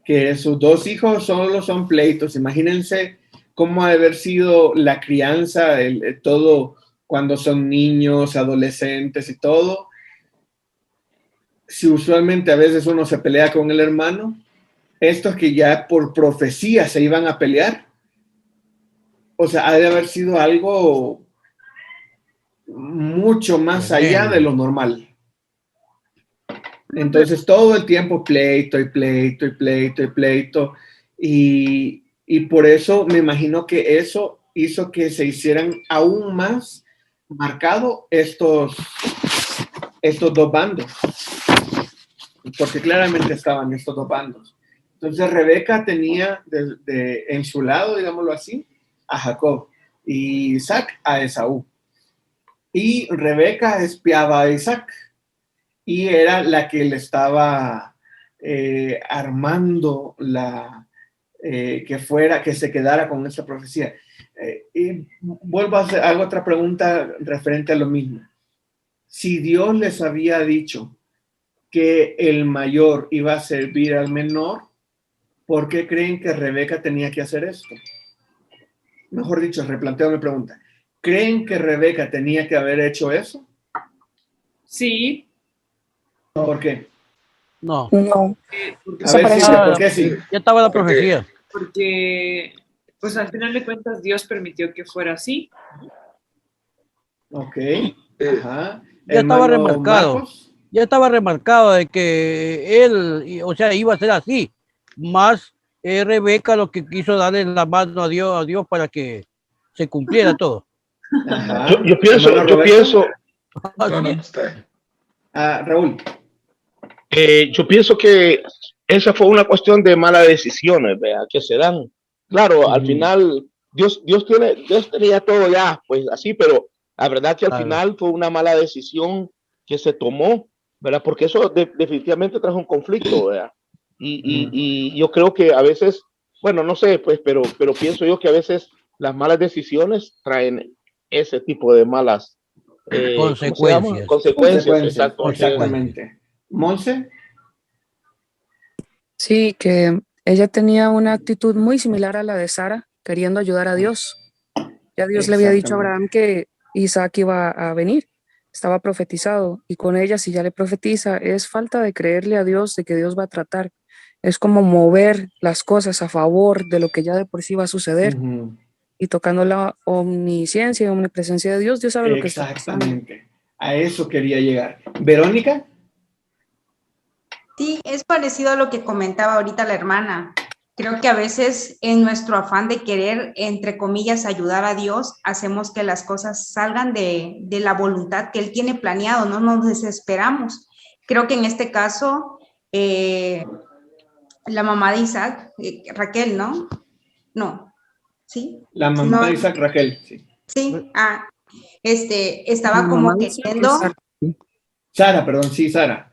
que sus 2 hijos solo son pleitos. Imagínense cómo ha de haber sido la crianza, todo cuando son niños, adolescentes y todo. Si usualmente a veces uno se pelea con el hermano, estos que ya por profecía se iban a pelear, o sea, ha de haber sido algo mucho más allá de lo normal. Entonces todo el tiempo pleito y pleito y pleito y pleito, y por eso me imagino que eso hizo que se hicieran aún más marcados estos 2 bandos, porque claramente estaban estos 2 bandos. Entonces Rebeca tenía en su lado, digámoslo así, a Jacob y Isaac a Esaú. Y Rebeca espiaba a Isaac y era la que le estaba armando que se quedara con esa profecía. Y vuelvo a hacer otra pregunta referente a lo mismo. Si Dios les había dicho que el mayor iba a servir al menor, ¿por qué creen que Rebeca tenía que hacer esto? Mejor dicho, replanteo mi pregunta. ¿Creen que Rebeca tenía que haber hecho eso? Sí. ¿Por qué? No. A ver, sí, ¿por qué sí? Ya estaba la profecía. Porque, pues al final de cuentas, Dios permitió que fuera así. Ok. Ajá. Ya estaba remarcado. Marcos. Ya estaba remarcado de que él, o sea, iba a ser así. más Rebeca lo que quiso darle la mano a Dios para que se cumpliera todo. Ajá. Yo pienso, Hermano yo Roberto. pienso, No, no, está. Raúl. yo pienso que esa fue una cuestión de malas decisiones, vea, que se dan. Claro, al final Dios tenía todo ya, pues así, pero la verdad que al final fue una mala decisión que se tomó, ¿verdad? Porque eso definitivamente trajo un conflicto, ¿verdad? Y yo creo que a veces, bueno, no sé, pues, pero pienso yo que a veces las malas decisiones traen ese tipo de malas Consecuencias. Consecuencias, exacto. Exactamente. Monse. Sí, que ella tenía una actitud muy similar a la de Sara, queriendo ayudar a Dios. Ya Dios le había dicho a Abraham que Isaac iba a venir, estaba profetizado, y con ella, si ya le profetiza, es falta de creerle a Dios de que Dios va a tratar. Es como mover las cosas a favor de lo que ya de por sí va a suceder. Y tocando la omnisciencia y omnipresencia de Dios, Dios sabe lo que está pasando. Exactamente. A eso quería llegar. Verónica. Sí, es parecido a lo que comentaba ahorita la hermana. Creo que a veces en nuestro afán de querer, entre comillas, ayudar a Dios, hacemos que las cosas salgan de la voluntad que Él tiene planeado, no nos desesperamos. Creo que en este caso, la mamá de Isaac, Raquel, ¿no? No, ¿sí? La mamá no, de Isaac, Raquel, sí. Sí, estaba como queriendo... Sara, perdón, sí, Sara.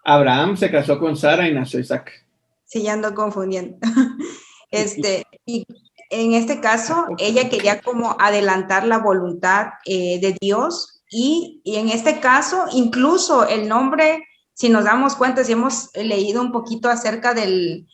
Abraham se casó con Sara y nació Isaac. Sí, ya ando confundiendo. Y en este caso, ella quería como adelantar la voluntad de Dios y en este caso, incluso el nombre, si nos damos cuenta, si hemos leído un poquito acerca del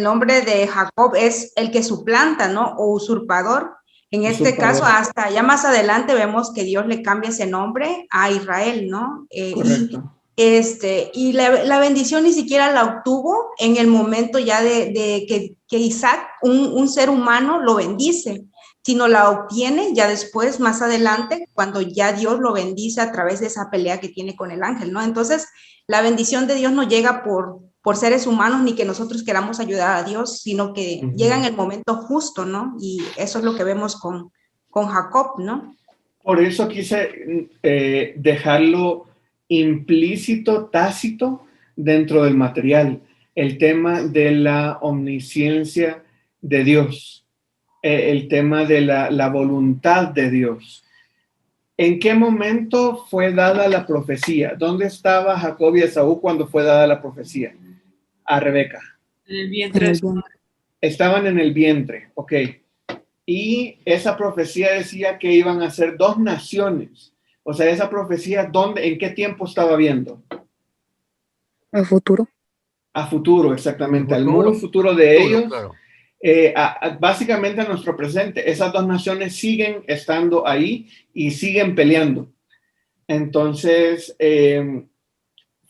nombre de Jacob, es el que suplanta, ¿no? O usurpador. En este caso, hasta ya más adelante vemos que Dios le cambia ese nombre a Israel, ¿no? Correcto. Y la bendición ni siquiera la obtuvo en el momento ya de que Isaac, un ser humano, lo bendice, sino la obtiene ya después, más adelante, cuando ya Dios lo bendice a través de esa pelea que tiene con el ángel, ¿no? Entonces, la bendición de Dios no llega por seres humanos ni que nosotros queramos ayudar a Dios, sino que llega en el momento justo, ¿no? Y eso es lo que vemos con Jacob, ¿no? Por eso quise dejarlo implícito, tácito dentro del material, el tema de la omnisciencia de Dios, el tema de la voluntad de Dios. ¿En qué momento fue dada la profecía? ¿Dónde estaba Jacob y Esaú cuando fue dada la profecía? A Rebeca. En el vientre. Estaban en el vientre, ok. Y esa profecía decía que iban a ser dos naciones. O sea, esa profecía, ¿en qué tiempo estaba viendo? A futuro. A futuro, exactamente. Al muy futuro de ellos. Claro. Básicamente a nuestro presente. Esas dos naciones siguen estando ahí y siguen peleando. Entonces,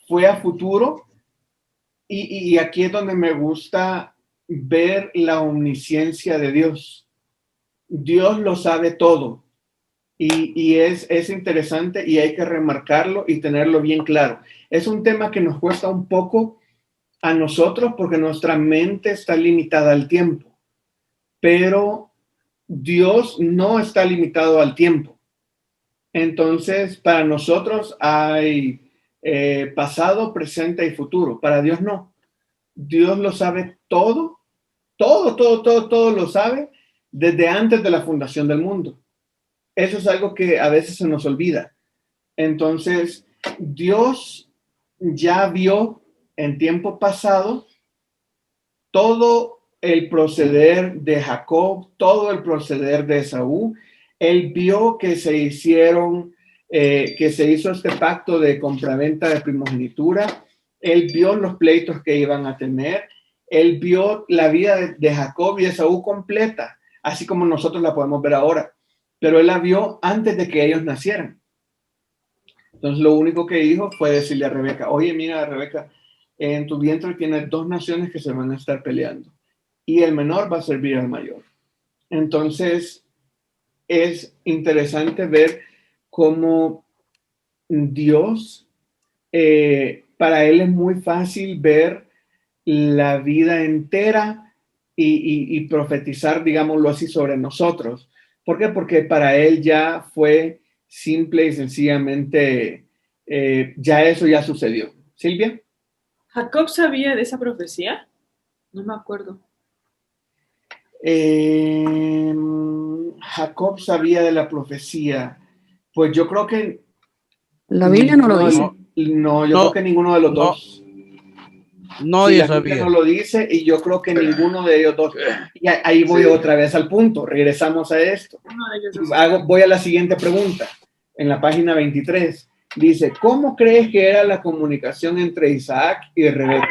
fue a futuro. Y aquí es donde me gusta ver la omnisciencia de Dios. Dios lo sabe todo. Y es interesante y hay que remarcarlo y tenerlo bien claro. Es un tema que nos cuesta un poco a nosotros porque nuestra mente está limitada al tiempo, pero Dios no está limitado al tiempo. Entonces, para nosotros hay pasado, presente y futuro. Para Dios no. Dios lo sabe todo, todo lo sabe desde antes de la fundación del mundo. Eso es algo que a veces se nos olvida. Entonces, Dios ya vio en tiempo pasado todo el proceder de Jacob, todo el proceder de Esaú. Él vio que se hizo este pacto de compraventa de primogenitura. Él vio los pleitos que iban a tener. Él vio la vida de Jacob y Esaú completa, así como nosotros la podemos ver ahora. Pero él la vio antes de que ellos nacieran. Entonces lo único que dijo fue decirle a Rebeca, oye, mira, Rebeca, en tu vientre tienes dos naciones que se van a estar peleando y el menor va a servir al mayor. Entonces es interesante ver cómo Dios, para él es muy fácil ver la vida entera y profetizar, digámoslo así, sobre nosotros. ¿Por qué? Porque para él ya fue simple y sencillamente, ya eso ya sucedió. Silvia. ¿Jacob sabía de esa profecía? No me acuerdo. Jacob sabía de la profecía. Pues yo creo que La Biblia no lo dice. Creo que ninguno de los dos. Nadie la Biblia sabía. no lo dice y yo creo que ninguno de ellos dos. Y ahí voy otra vez al punto. Regresamos a esto. Voy a la siguiente pregunta. En la página 23 dice, ¿cómo crees que era la comunicación entre Isaac y Rebeca?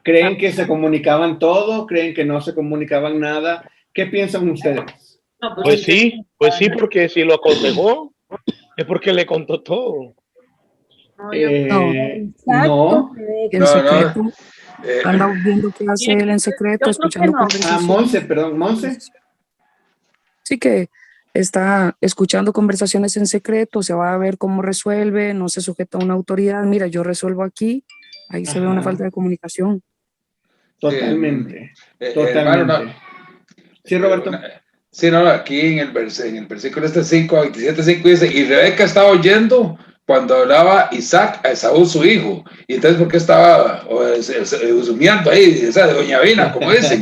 ¿Creen que se comunicaban todo? ¿Creen que no se comunicaban nada? ¿Qué piensan ustedes? Pues sí, porque si lo aconsejó, es porque le contó todo. No. En secreto. Anda viendo qué hace él en secreto, escuchando conversaciones. Monse. Sí, que está escuchando conversaciones en secreto, se va a ver cómo resuelve, no se sujeta a una autoridad. Mira, yo resuelvo aquí. Ahí se ve una falta de comunicación. Totalmente. Hermano, sí, Roberto. Sí, no, aquí en el versículo 5, 27, 5 dice, y Rebeca estaba oyendo cuando hablaba Isaac a Esaú su hijo. Y entonces, ¿por qué estaba humeando ahí? Esa de Doña Vina, como dicen.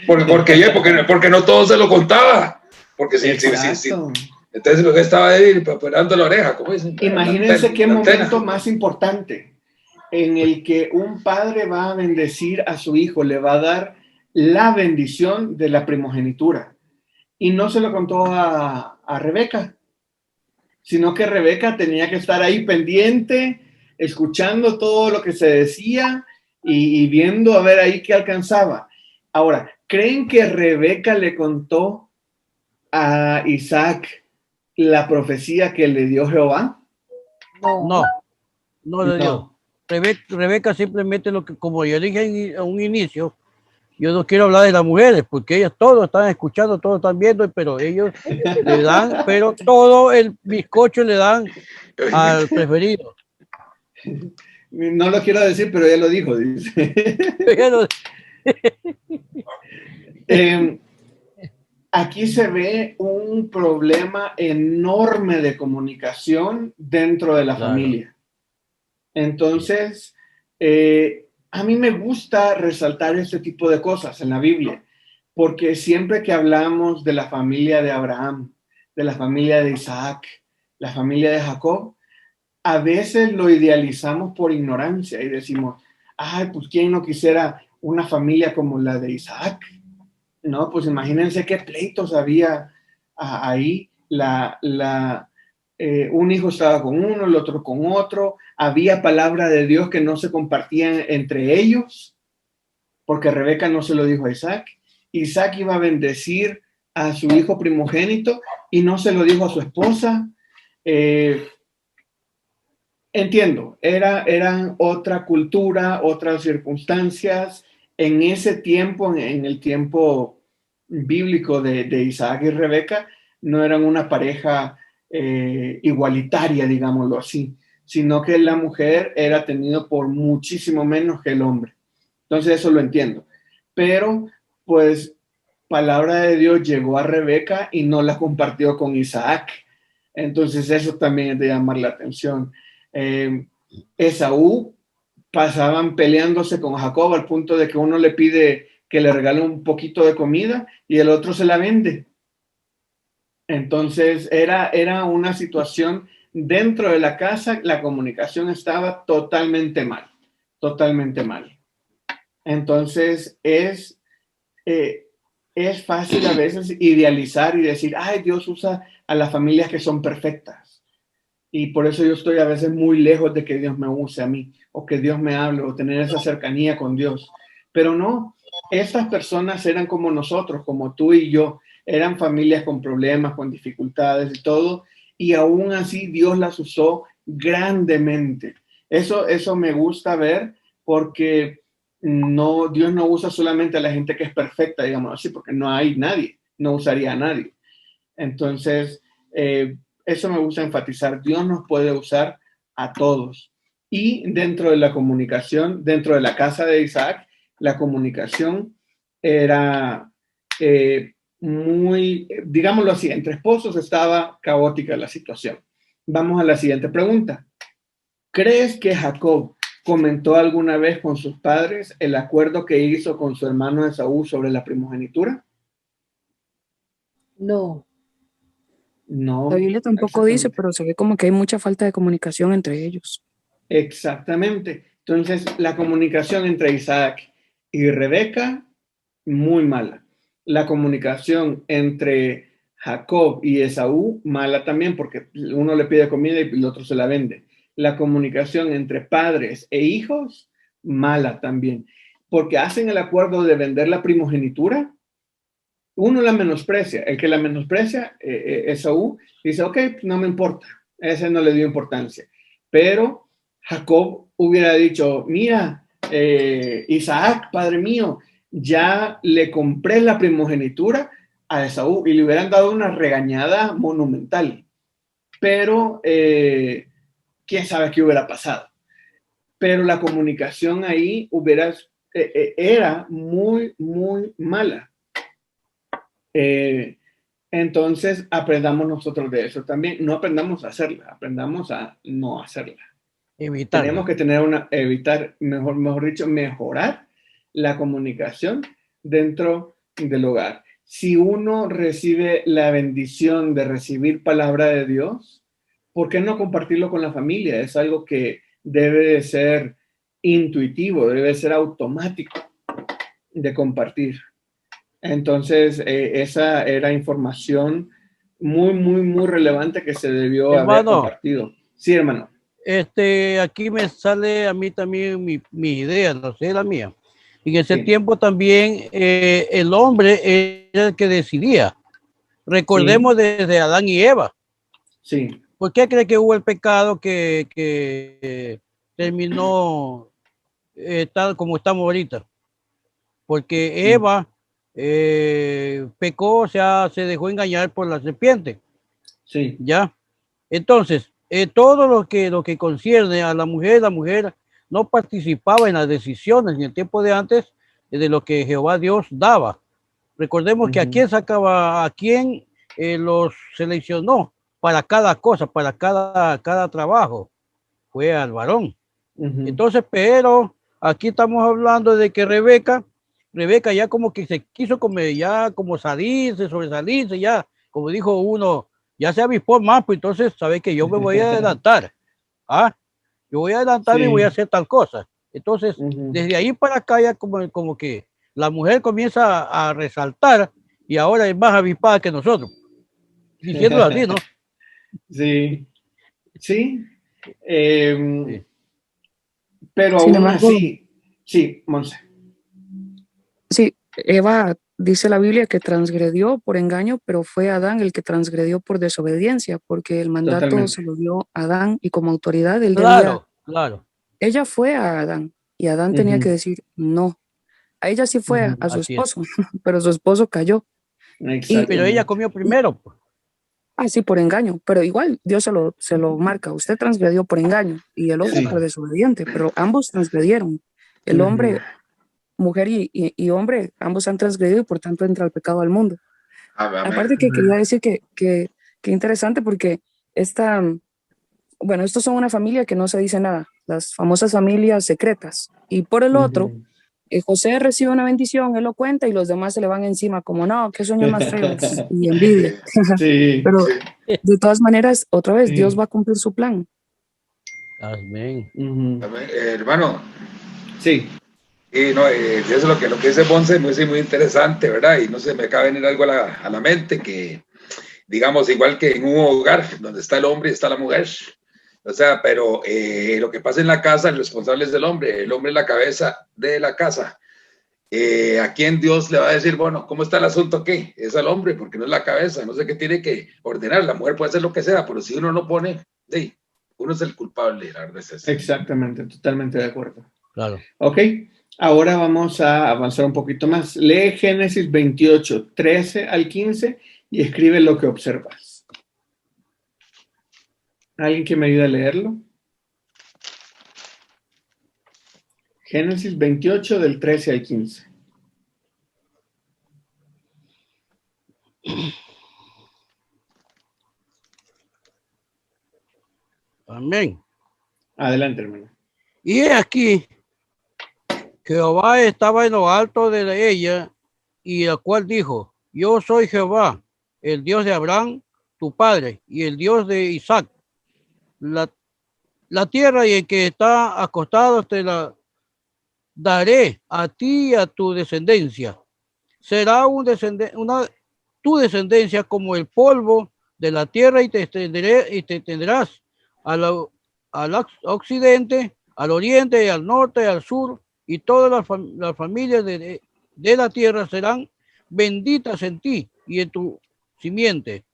Porque no todo se lo contaba. Porque sí. Entonces, ¿por qué estaba ahí operando la oreja? Como dicen. Imagínense qué momento más importante en el que un padre va a bendecir a su hijo, le va a dar la bendición de la primogenitura. Y no se lo contó a Rebeca, sino que Rebeca tenía que estar ahí pendiente, escuchando todo lo que se decía y viendo a ver ahí qué alcanzaba. Ahora, ¿creen que Rebeca le contó a Isaac la profecía que le dio Jehová? No le dio. Rebeca simplemente lo que, como yo dije a un inicio, yo no quiero hablar de las mujeres, porque ellas todos están escuchando, todos están viendo, pero ellos le dan, pero todo el bizcocho le dan al preferido. No lo quiero decir, pero ya lo dijo, dice. Aquí se ve un problema enorme de comunicación dentro de la familia. Entonces, a mí me gusta resaltar este tipo de cosas en la Biblia, porque siempre que hablamos de la familia de Abraham, de la familia de Isaac, la familia de Jacob, a veces lo idealizamos por ignorancia y decimos, ay, pues ¿quién no quisiera una familia como la de Isaac? No, pues imagínense qué pleitos había ahí. Un hijo estaba con uno, el otro con otro. Había palabra de Dios que no se compartían entre ellos, porque Rebeca no se lo dijo a Isaac. Isaac iba a bendecir a su hijo primogénito y no se lo dijo a su esposa. Entiendo, eran otra cultura, otras circunstancias. En ese tiempo, en el tiempo bíblico de Isaac y Rebeca, no eran una pareja igualitaria, digámoslo así, sino que la mujer era tenida por muchísimo menos que el hombre. Entonces eso lo entiendo. Pero, pues, palabra de Dios llegó a Rebeca y no la compartió con Isaac. Entonces eso también es de llamar la atención. Esaú pasaban peleándose con Jacob al punto de que uno le pide que le regale un poquito de comida y el otro se la vende. Entonces era una situación dentro de la casa, la comunicación estaba totalmente mal. Entonces es fácil a veces idealizar y decir, ay, Dios usa a las familias que son perfectas. Y por eso yo estoy a veces muy lejos de que Dios me use a mí, o que Dios me hable, o tener esa cercanía con Dios. Pero no, estas personas eran como nosotros, como tú y yo, eran familias con problemas, con dificultades y todo, y aún así Dios las usó grandemente. Eso me gusta ver, porque Dios no usa solamente a la gente que es perfecta, digamos así, porque no hay nadie, no usaría a nadie. Entonces, eso me gusta enfatizar. Dios nos puede usar a todos, Y dentro de la comunicación, dentro de la casa de Isaac, la comunicación era muy, digámoslo así, entre esposos estaba caótica la situación. Vamos a la siguiente pregunta. ¿Crees que Jacob comentó alguna vez con sus padres el acuerdo que hizo con su hermano Esaú sobre la primogenitura? No. No. La Biblia tampoco dice, pero se ve como que hay mucha falta de comunicación entre ellos. Exactamente. Entonces, la comunicación entre Isaac y Rebeca, muy mala. La comunicación entre Jacob y Esaú, mala también, porque uno le pide comida y el otro se la vende. La comunicación entre padres e hijos, mala también, porque hacen el acuerdo de vender la primogenitura. Uno la menosprecia. El que la menosprecia, Esaú, dice, ok, no me importa. Ese no le dio importancia. Pero Jacob hubiera dicho, mira, Isaac, padre mío, ya le compré la primogenitura a Esaú, y le hubieran dado una regañada monumental. Pero quién sabe qué hubiera pasado. Pero la comunicación ahí era muy, muy mala. Entonces aprendamos nosotros de eso también. No aprendamos a hacerla, aprendamos a no hacerla. Evitarla. Tenemos que evitar, mejor dicho, mejorar la comunicación dentro del hogar. Si uno recibe la bendición de recibir palabra de Dios, ¿por qué no compartirlo con la familia? Es algo que debe de ser intuitivo, debe ser automático de compartir. Entonces, esa era información muy, muy, muy relevante que se debió haber compartido. Sí, hermano. Aquí me sale a mí también mi idea, no sé, la mía. En ese tiempo también el hombre era el que decidía. Recordemos desde Adán y Eva. Sí. ¿Por qué cree que hubo el pecado que terminó tal como estamos ahorita? Porque Eva pecó, o sea, se dejó engañar por la serpiente. Sí. ¿Ya? Entonces, todo lo que concierne a la mujer no participaba en las decisiones en el tiempo de antes de lo que Jehová Dios daba. Recordemos que a quién sacaba, a quién los seleccionó para cada cosa, para cada trabajo. Fue al varón. Entonces, pero aquí estamos hablando de que Rebeca ya como que se quiso comer, ya como sobresalirse, ya, como dijo uno, ya se avispó más, pues entonces sabe que yo me voy a adelantar. Yo voy a adelantarme y voy a hacer tal cosa. Entonces, desde ahí para acá ya como que la mujer comienza a resaltar y ahora es más avispada que nosotros. Diciéndolo así, ¿no? Sí. Sí. Pero Sin aún embargo, así, sí, Monse. Sí, Eva dice la Biblia que transgredió por engaño, pero fue Adán el que transgredió por desobediencia, porque el mandato se lo dio a Adán y como autoridad él debía. Claro. Ella fue a Adán y Adán tenía que decir no. A ella sí fue a su esposo, pero su esposo cayó. Pero ella comió primero. Sí, por engaño, pero igual Dios se lo marca. Usted transgredió por engaño y el otro por desobediente, pero ambos transgredieron. El hombre, mujer y hombre, ambos han transgredido y por tanto entra el pecado al mundo. Aparte que quería decir que interesante porque estos son una familia que no se dice nada, las famosas familias secretas. Y por el otro, José recibe una bendición, él lo cuenta y los demás se le van encima como, no, qué sueños más feos y envidia. Pero de todas maneras, otra vez, Dios va a cumplir su plan. Amén. Hermano. Sí. Y no, eso es lo que dice Ponce, muy interesante, ¿verdad? Y no sé, me acaba de venir algo a la mente que, digamos, igual que en un hogar donde está el hombre y está la mujer, o sea, pero lo que pasa en la casa, el responsable es el hombre es la cabeza de la casa. ¿A quién Dios le va a decir, bueno, cómo está el asunto? ¿Qué? Es al hombre, porque no es la cabeza, no sé qué tiene que ordenar. La mujer puede hacer lo que sea, pero si uno no pone, uno es el culpable, la verdad es eso. Exactamente, totalmente de acuerdo. Claro. Ok, ahora vamos a avanzar un poquito más. Lee Génesis 28, 13 al 15 y escribe lo que observas. ¿Alguien que me ayude a leerlo? Génesis 28 del 13 al 15. Amén. Adelante, hermano. Y he aquí, Jehová estaba en lo alto de ella, y el cual dijo, yo soy Jehová, el Dios de Abraham, tu padre, y el Dios de Isaac. La tierra en que está acostado te la daré a ti y a tu descendencia. Será tu descendencia como el polvo de la tierra y te extenderás al occidente, al oriente, al norte, al sur, y todas las familias de la tierra serán benditas en ti y en tu simiente.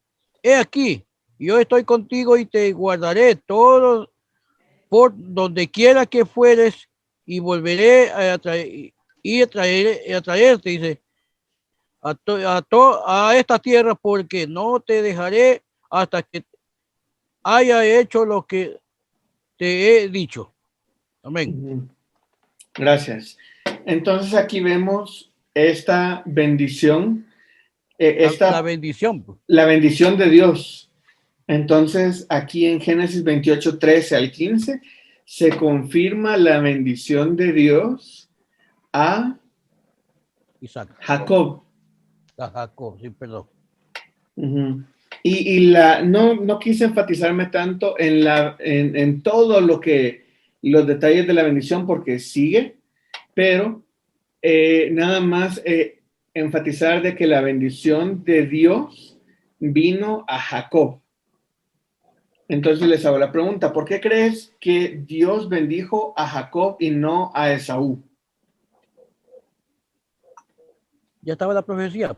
He aquí, yo estoy contigo y te guardaré todo por donde quiera que fueres, y volveré a traerte, dice, a esta tierra, porque no te dejaré hasta que haya hecho lo que te he dicho. Amén. Gracias. Entonces aquí vemos esta bendición. La bendición. La bendición de Dios. Entonces aquí en Génesis 28, 13 al 15 se confirma la bendición de Dios a Isaac. Jacob. A Jacob, sí, perdón. Y no quise enfatizarme tanto en todo los detalles de la bendición, porque sigue, pero nada más enfatizar de que la bendición de Dios vino a Jacob. Entonces les hago la pregunta, ¿por qué crees que Dios bendijo a Jacob y no a Esaú? Ya estaba la profecía.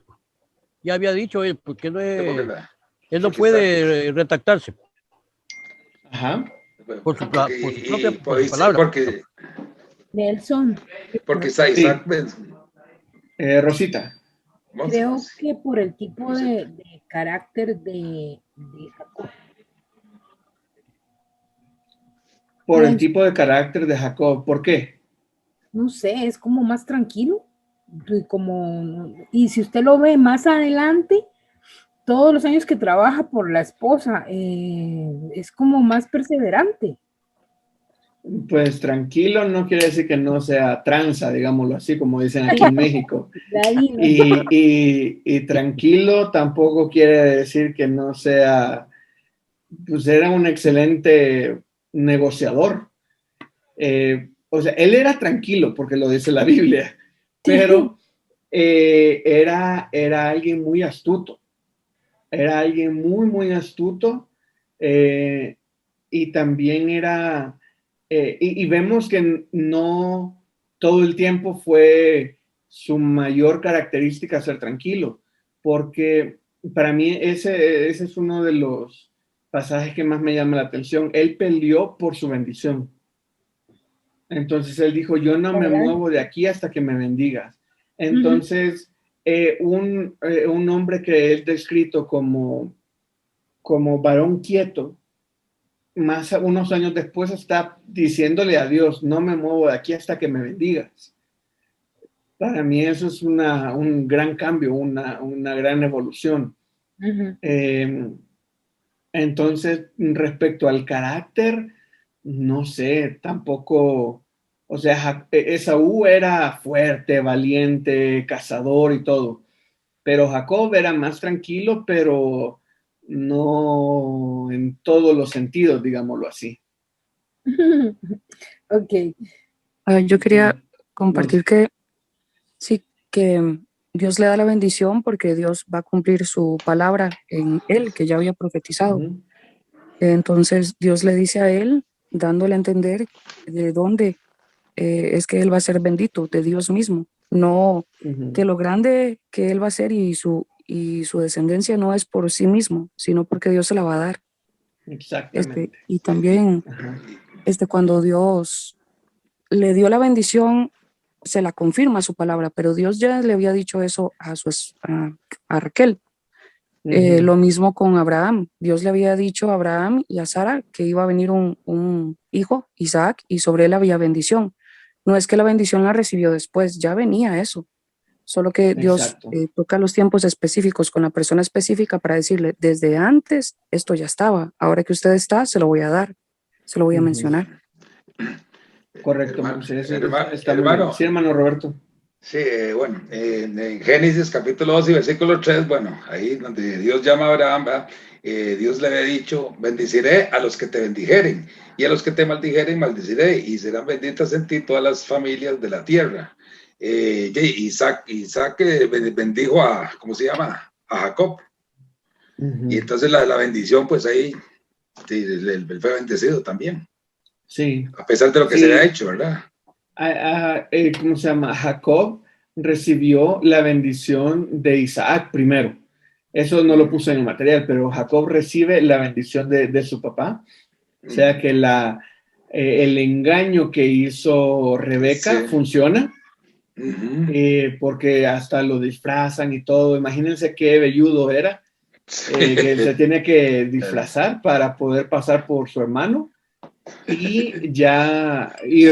Ya había dicho él, porque él no puede retractarse. Ajá. Por su palabra. Porque Nelson. Porque está Isaac. Rosita. Creo que por el tipo de carácter de Jacob. Por el tipo de carácter de Jacob. ¿Por qué? No sé, es como más tranquilo. Y si usted lo ve más adelante, todos los años que trabaja por la esposa, es como más perseverante. Pues tranquilo no quiere decir que no sea tranza, digámoslo así, como dicen aquí en México. Y tranquilo tampoco quiere decir que no sea, pues era un excelente negociador. O sea, él era tranquilo porque lo dice la Biblia, pero era alguien muy astuto. Era alguien muy, muy astuto, y también era... y vemos que no todo el tiempo fue su mayor característica ser tranquilo, porque para mí ese es uno de los pasajes que más me llama la atención. Él peleó por su bendición. Entonces él dijo, yo no me muevo de aquí hasta que me bendigas. Entonces, un hombre que es descrito como varón quieto, unos años después está diciéndole a Dios, no me muevo de aquí hasta que me bendigas. Para mí eso es un gran cambio, una gran evolución. Entonces, respecto al carácter, no sé, tampoco, o sea, Esaú era fuerte, valiente, cazador y todo, pero Jacob era más tranquilo, pero no en todos los sentidos, digámoslo así. Ok. Yo quería compartir que sí, que Dios le da la bendición porque Dios va a cumplir su palabra en él, que ya había profetizado. Entonces Dios le dice a él, dándole a entender de dónde es que él va a ser bendito, de Dios mismo. No que lo grande que él va a ser y su descendencia no es por sí mismo, sino porque Dios se la va a dar. Exactamente. Y también cuando Dios le dio la bendición, se la confirma su palabra, pero Dios ya le había dicho eso a Raquel. Lo mismo con Abraham. Dios le había dicho a Abraham y a Sara que iba a venir un hijo, Isaac, y sobre él había bendición. No es que la bendición la recibió después, ya venía eso. Solo que Dios Exacto. toca los tiempos específicos con la persona específica para decirle, desde antes esto ya estaba, ahora que usted está, se lo voy a dar, se lo voy a Ujú. mencionar. Correcto, Hermano, Monse, eso hermano, está muy bien. hermano, Sí, hermano Roberto. sí, bueno, en Génesis capítulo 2 y versículo 3, bueno, ahí donde Dios llama a Abraham, ¿verdad? Dios le había dicho, bendiciré a los que te bendijeren, y a los que te maldijeren, maldiciré, y serán benditas en ti todas las familias de la tierra. Isaac bendijo a, ¿cómo se llama? A Jacob. Ujú. Y entonces la bendición, pues ahí, sí, él fue bendecido también, Sí, a pesar de lo que se había hecho, ¿verdad? ¿Cómo se llama? Jacob recibió la bendición de Isaac primero. Eso no lo puse en el material, pero Jacob recibe la bendición de su papá. O sea que el engaño que hizo Rebeca Sí. funciona, Ujú. porque hasta lo disfrazan y todo. Imagínense qué velludo era, que se tiene que disfrazar para poder pasar por su hermano y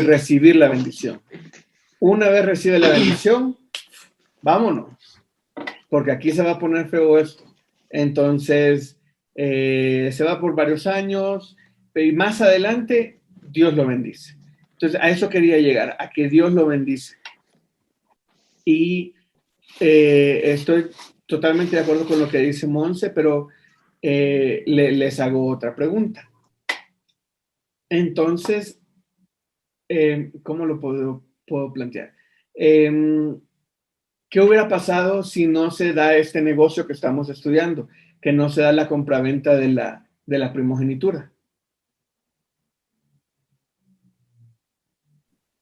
recibir la bendición. Una vez recibe la bendición, vámonos, porque aquí se va a poner feo esto. Entonces, se va por varios años y más adelante Dios lo bendice. Entonces, a eso quería llegar, a que Dios lo bendice. Y estoy totalmente de acuerdo con lo que dice Monse, pero les hago otra pregunta. Entonces, ¿cómo lo puedo plantear? ¿Qué hubiera pasado si no se da este negocio que estamos estudiando? Que no se da la compraventa de la primogenitura.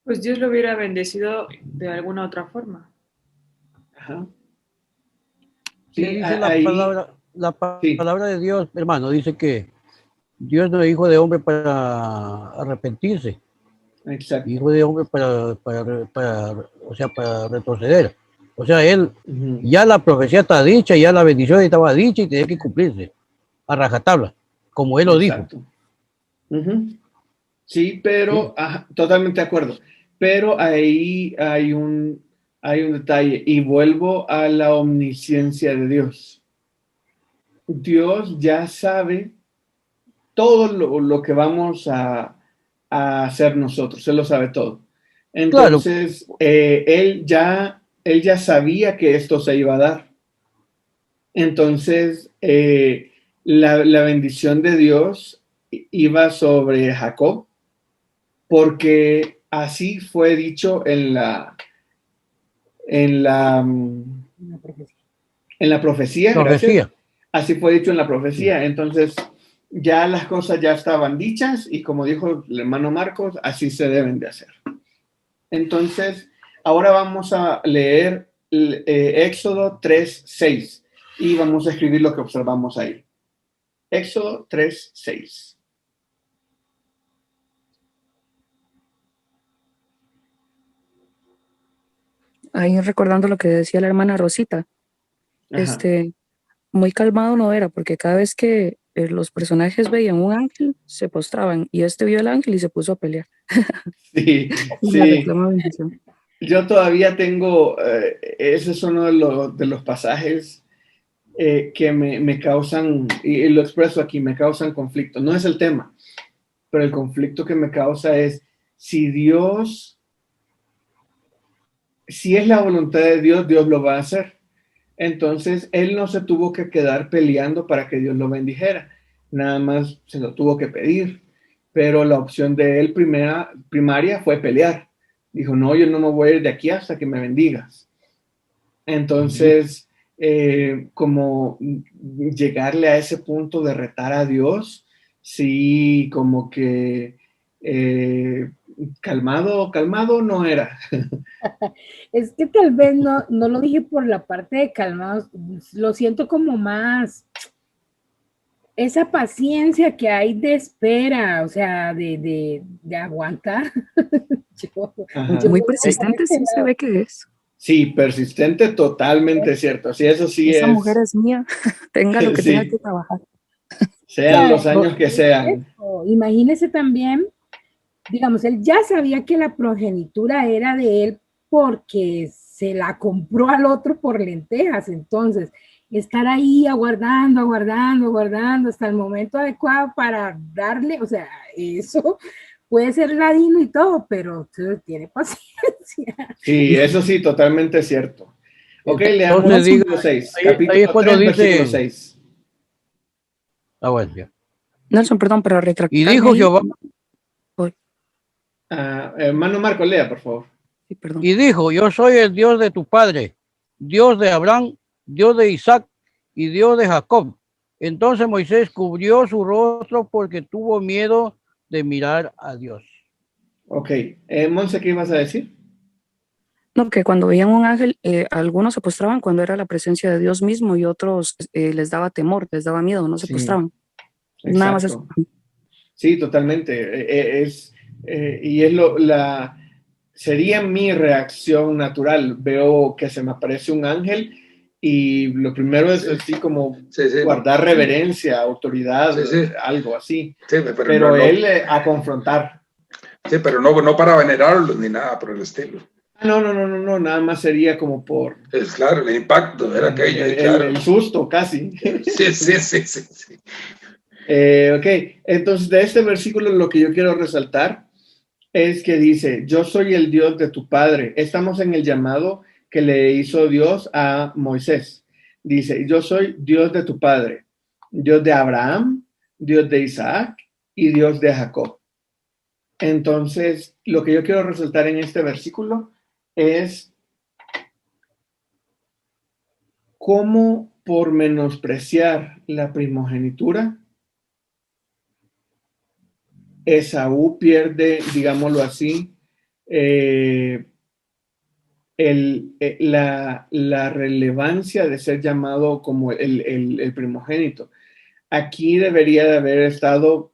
Pues Dios lo hubiera bendecido de alguna otra forma. Ajá. ¿Qué Sí, dice la ahí, palabra? La sí, palabra de Dios, hermano, dice que Dios no es hijo de hombre para arrepentirse, exacto. hijo de hombre o sea, para retroceder. O sea, él, Ujú. ya la profecía está dicha, ya la bendición estaba dicha y tenía que cumplirse a rajatabla, como él lo dijo. Exacto. Ujú. Sí, Sí. pero totalmente de acuerdo. Pero ahí hay un detalle y vuelvo a la omnisciencia de Dios. Dios ya sabe todo lo que vamos a hacer nosotros, Él lo sabe todo. Claro, Entonces, él ya sabía que esto se iba a dar. Entonces, la bendición de Dios iba sobre Jacob, porque así fue dicho en la, en la profecía, gracias. profecía. Así fue dicho en la Sí. profecía. Entonces, ya las cosas ya estaban dichas y como dijo el hermano Marcos, así se deben de hacer. Entonces, ahora vamos a leer Éxodo 3:6 y vamos a escribir lo que observamos ahí. Éxodo 3:6. Ahí recordando lo que decía la hermana Rosita, Ajá. muy calmado no era, porque cada vez que los personajes veían un ángel, se postraban, y vio el ángel y se puso a pelear. Sí, Y le sí. reclama bendición. Yo todavía tengo, ese es uno de los pasajes que me causan, y lo expreso aquí, me causan conflicto. No es el tema, pero el conflicto que me causa es si si es la voluntad de Dios, Dios lo va a hacer. Entonces, él no se tuvo que quedar peleando para que Dios lo bendijera. Nada más se lo tuvo que pedir. Pero la opción de él primaria fue pelear. Dijo, no, yo no me voy a ir de aquí hasta que me bendigas. Entonces, como llegarle a ese punto de retar a Dios, sí, como que calmado no era. Es que tal vez no lo dije por la parte de calmados, lo siento como más esa paciencia que hay de espera, o sea, de aguantar. Ajá. Muy Yo persistente, sí se ve que es. Sí, persistente, totalmente cierto. Sí, eso sí Esa es. mujer es mía, tenga lo que tenga que Sí, trabajar. sean los años que sean. Imagínese también digamos, él ya sabía que la progenitura era de él porque se la compró al otro por lentejas. Entonces, estar ahí aguardando, aguardando, aguardando hasta el momento adecuado para darle, o sea, eso puede ser ladino y todo, pero tiene paciencia. Sí, eso sí, totalmente cierto. Ok, leamos Entonces diga, versículo 6. ahí es Capítulo cuando 3, versículo dice, 6. bueno, ya. Nelson, perdón, para Y retractarme dijo ahí. Jehová, Hermano Marco, lea, por favor. Sí, perdón. y dijo, yo soy el Dios de tu padre, Dios de Abraham, Dios de Isaac y Dios de Jacob. Entonces Moisés cubrió su rostro porque tuvo miedo de mirar a Dios. Ok. Monse, ¿qué ibas a decir? No, que cuando veían un ángel, algunos se postraban cuando era la presencia de Dios mismo y otros les daba temor, les daba miedo, no se Sí, postraban. Nada más eso. exacto. Sí, totalmente. Y es sería mi reacción natural. Veo que se me aparece un ángel y lo primero es así como guardar reverencia, autoridad, algo así. Sí, pero no, él a confrontar. Sí, pero no para venerarlos ni nada por el estilo. No, nada más sería como por... Es claro, el impacto era aquello, claro. El susto, casi. Sí. Ok, entonces de este versículo lo que yo quiero resaltar es que dice, yo soy el Dios de tu padre. Estamos en el llamado que le hizo Dios a Moisés. Dice, yo soy Dios de tu padre, Dios de Abraham, Dios de Isaac y Dios de Jacob. Entonces, lo que yo quiero resaltar en este versículo es cómo por menospreciar la primogenitura, Esaú pierde, digámoslo así, la relevancia de ser llamado como el primogénito. Aquí debería de haber estado,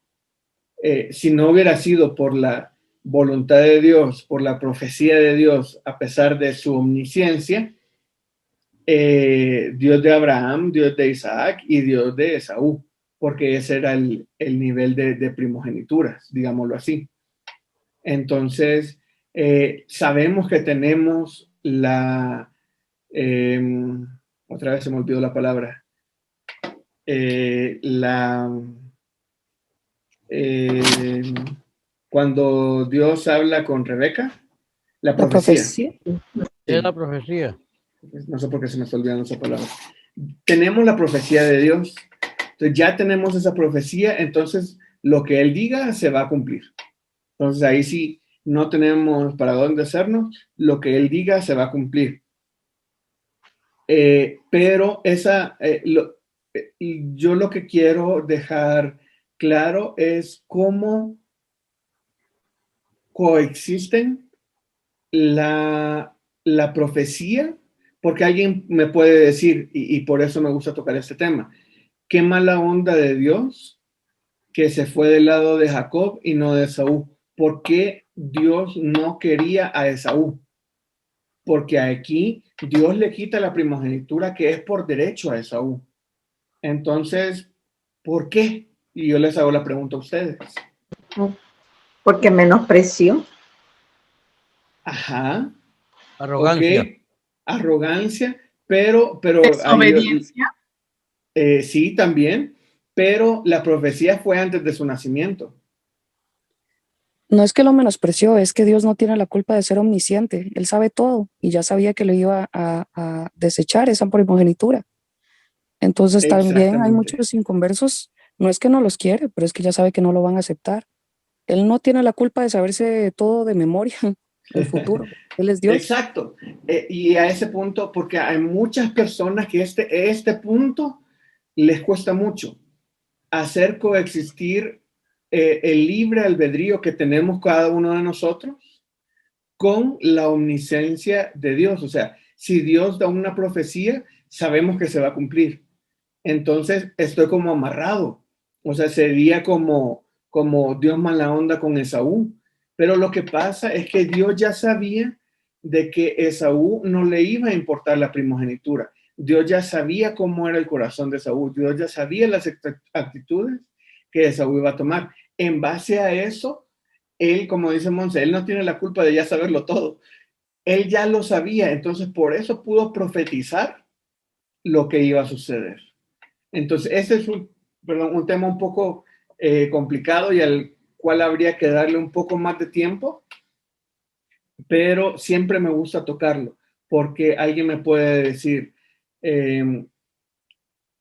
si no hubiera sido por la voluntad de Dios, por la profecía de Dios, a pesar de su omnisciencia, Dios de Abraham, Dios de Isaac y Dios de Esaú, porque ese era el nivel de primogenituras, digámoslo así. Entonces, sabemos que tenemos otra vez se me olvidó la palabra, cuando Dios habla con Rebeca, la profecía. Sí. Es la profecía. No sé por qué se me está olvidando esa palabra. Tenemos la profecía de Dios. Entonces ya tenemos esa profecía, entonces lo que Él diga se va a cumplir. Entonces ahí sí no tenemos para dónde hacernos, lo que Él diga se va a cumplir. Pero yo lo que quiero dejar claro es cómo coexisten la profecía, porque alguien me puede decir, y por eso me gusta tocar este tema, qué mala onda de Dios que se fue del lado de Jacob y no de Esaú. ¿Por qué Dios no quería a Esaú? Porque aquí Dios le quita la primogenitura que es por derecho a Esaú. Entonces, ¿por qué? Y yo les hago la pregunta a ustedes. Porque menospreció. Ajá. Arrogancia. Okay. Arrogancia, pero desobediencia. Sí, también, pero la profecía fue antes de su nacimiento. No es que lo menospreció, es que Dios no tiene la culpa de ser omnisciente. Él sabe todo y ya sabía que lo iba a desechar esa primogenitura. Entonces también hay muchos inconversos. No es que no los quiere, pero es que ya sabe que no lo van a aceptar. Él no tiene la culpa de saberse todo de memoria, el futuro. Él es Dios. Exacto. Y a ese punto, porque hay muchas personas que este punto les cuesta mucho hacer coexistir el libre albedrío que tenemos cada uno de nosotros con la omnisciencia de Dios. O sea, si Dios da una profecía, sabemos que se va a cumplir. Entonces estoy como amarrado. O sea, sería como Dios mala onda con Esaú. Pero lo que pasa es que Dios ya sabía de que Esaú no le iba a importar la primogenitura. Dios ya sabía cómo era el corazón de Esaú. Dios ya sabía las actitudes que Esaú iba a tomar. En base a eso, él, como dice Monse, él no tiene la culpa de ya saberlo todo. Él ya lo sabía, entonces por eso pudo profetizar lo que iba a suceder. Entonces, ese es un tema un poco complicado y al cual habría que darle un poco más de tiempo, pero siempre me gusta tocarlo, porque alguien me puede decir,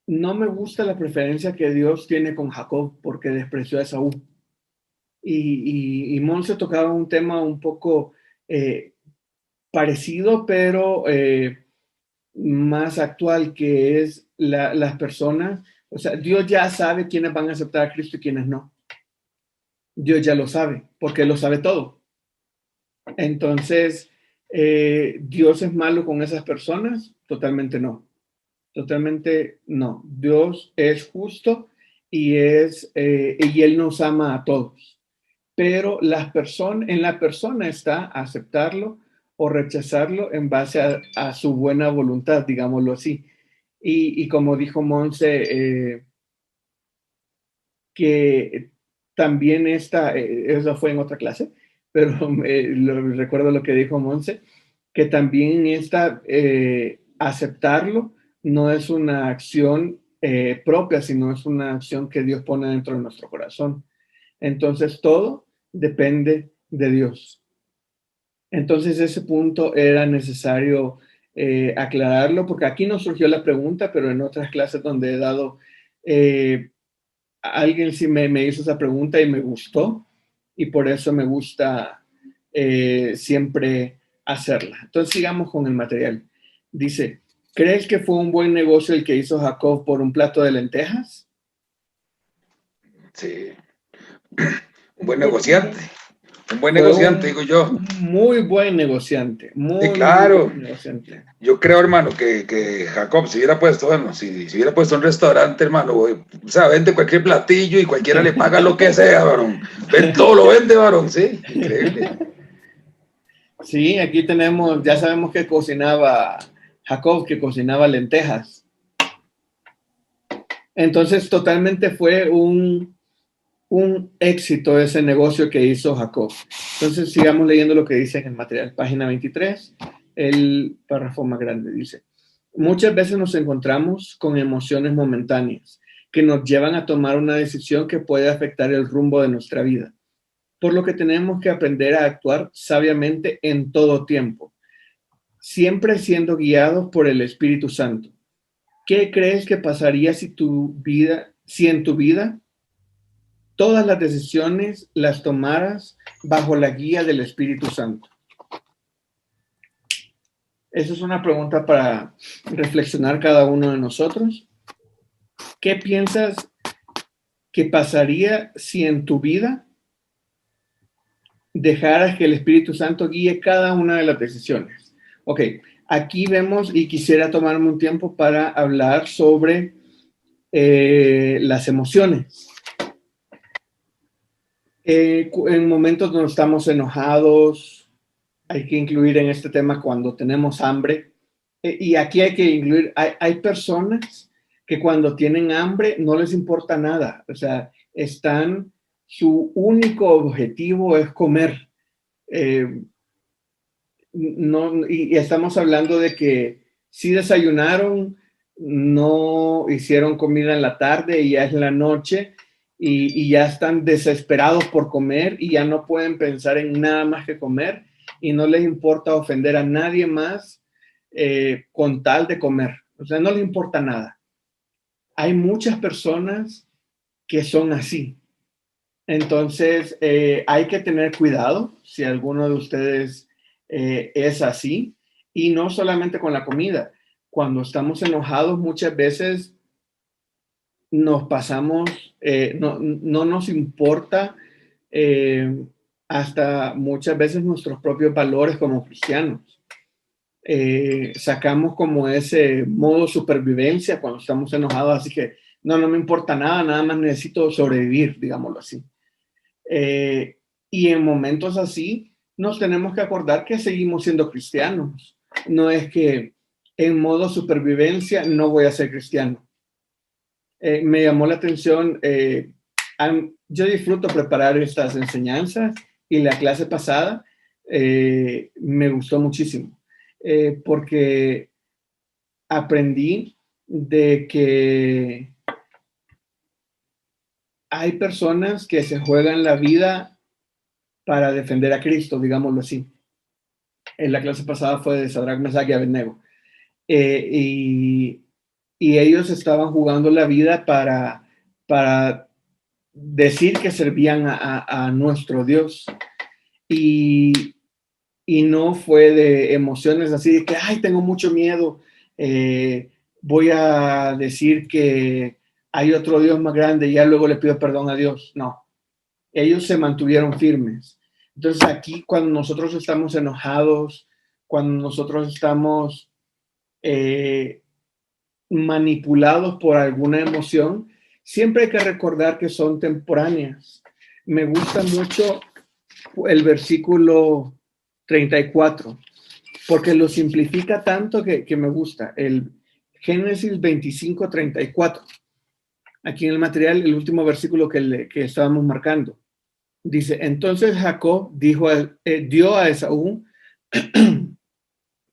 no me gusta la preferencia que Dios tiene con Jacob porque despreció a Esaú. Y Monse tocaba un tema un poco parecido, pero más actual, que es las personas. O sea, Dios ya sabe quiénes van a aceptar a Cristo y quiénes no. Dios ya lo sabe, porque Él lo sabe todo. Entonces, ¿Dios es malo con esas personas? Totalmente no. Totalmente no. Dios es justo y Él nos ama a todos. Pero en la persona está aceptarlo o rechazarlo en base a su buena voluntad, digámoslo así. Y como dijo Monse, que también eso fue en otra clase, pero recuerdo lo que dijo Monse, que también aceptarlo no es una acción propia, sino es una acción que Dios pone dentro de nuestro corazón. Entonces todo depende de Dios. Entonces ese punto era necesario aclararlo, porque aquí no surgió la pregunta, pero en otras clases donde he dado, alguien sí me hizo esa pregunta y me gustó, y por eso me gusta siempre hacerla. Entonces sigamos con el material. Dice, ¿crees que fue un buen negocio el que hizo Jacob por un plato de lentejas? Sí. Un buen negociante. Un buen negociante, digo yo. Muy buen negociante. Muy, sí, claro. Muy buen negociante. Yo creo, hermano, que Jacob, si hubiera puesto, bueno, si hubiera puesto un restaurante, hermano, o sea, vende cualquier platillo y cualquiera le paga lo que sea, varón. Todo lo vende, varón, sí. Increíble. Sí, aquí tenemos, ya sabemos que cocinaba Jacob, que cocinaba lentejas. Entonces, totalmente fue un éxito ese negocio que hizo Jacob. Entonces, sigamos leyendo lo que dice en el material. Página 23, el párrafo más grande dice, muchas veces nos encontramos con emociones momentáneas que nos llevan a tomar una decisión que puede afectar el rumbo de nuestra vida, por lo que tenemos que aprender a actuar sabiamente en todo tiempo, siempre siendo guiados por el Espíritu Santo. ¿Qué crees que pasaría si en tu vida todas las decisiones las tomaras bajo la guía del Espíritu Santo? Esa es una pregunta para reflexionar cada uno de nosotros. ¿Qué piensas que pasaría si en tu vida dejaras que el Espíritu Santo guíe cada una de las decisiones? Ok, aquí vemos, y quisiera tomarme un tiempo para hablar sobre las emociones. En momentos donde estamos enojados, hay que incluir en este tema cuando tenemos hambre. Y aquí hay que incluir, hay personas que cuando tienen hambre no les importa nada. O sea, su único objetivo es comer. Y estamos hablando de que si desayunaron, no hicieron comida en la tarde y ya es la noche y ya están desesperados por comer y ya no pueden pensar en nada más que comer y no les importa ofender a nadie más con tal de comer. O sea, no les importa nada. Hay muchas personas que son así. Entonces, hay que tener cuidado si alguno de ustedes es así, y no solamente con la comida. Cuando estamos enojados, muchas veces nos pasamos, no nos importa hasta muchas veces nuestros propios valores como cristianos. Sacamos como ese modo supervivencia cuando estamos enojados, así que no me importa nada más necesito sobrevivir, digámoslo así. Y en momentos así nos tenemos que acordar que seguimos siendo cristianos. No es que en modo supervivencia no voy a ser cristiano. Me llamó la atención, yo disfruto preparar estas enseñanzas y la clase pasada me gustó muchísimo, porque aprendí de que hay personas que se juegan la vida para defender a Cristo, digámoslo así. En la clase pasada fue de Sadrach, Mesach y Abednego. Y ellos estaban jugando la vida para decir que servían a nuestro Dios. Y no fue de emociones así de que, ay, tengo mucho miedo, voy a decir que hay otro Dios más grande y ya luego le pido perdón a Dios. No, ellos se mantuvieron firmes. Entonces aquí cuando nosotros estamos enojados, cuando nosotros estamos manipulados por alguna emoción, siempre hay que recordar que son temporáneas. Me gusta mucho el versículo 34, porque lo simplifica tanto que me gusta. El Génesis 25, 34. Aquí en el material, el último versículo que estábamos marcando. Dice, entonces Jacob dio a Esaú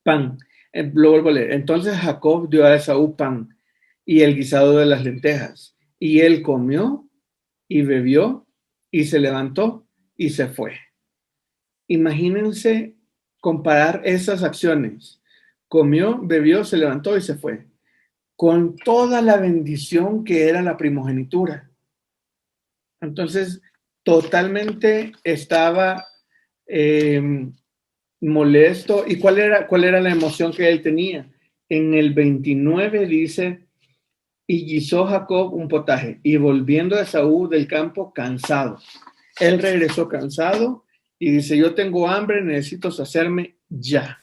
pan. Lo vuelvo a leer. Entonces Jacob dio a Esaú pan y el guisado de las lentejas. Y él comió y bebió y se levantó y se fue. Imagínense comparar esas acciones. Comió, bebió, se levantó y se fue. Con toda la bendición que era la primogenitura. Entonces, totalmente estaba molesto. ¿Y cuál era la emoción que él tenía? En el 29 dice, y guisó Jacob un potaje, y volviendo a Esaú del campo cansado. Él regresó cansado y dice, yo tengo hambre, necesito saciarme ya.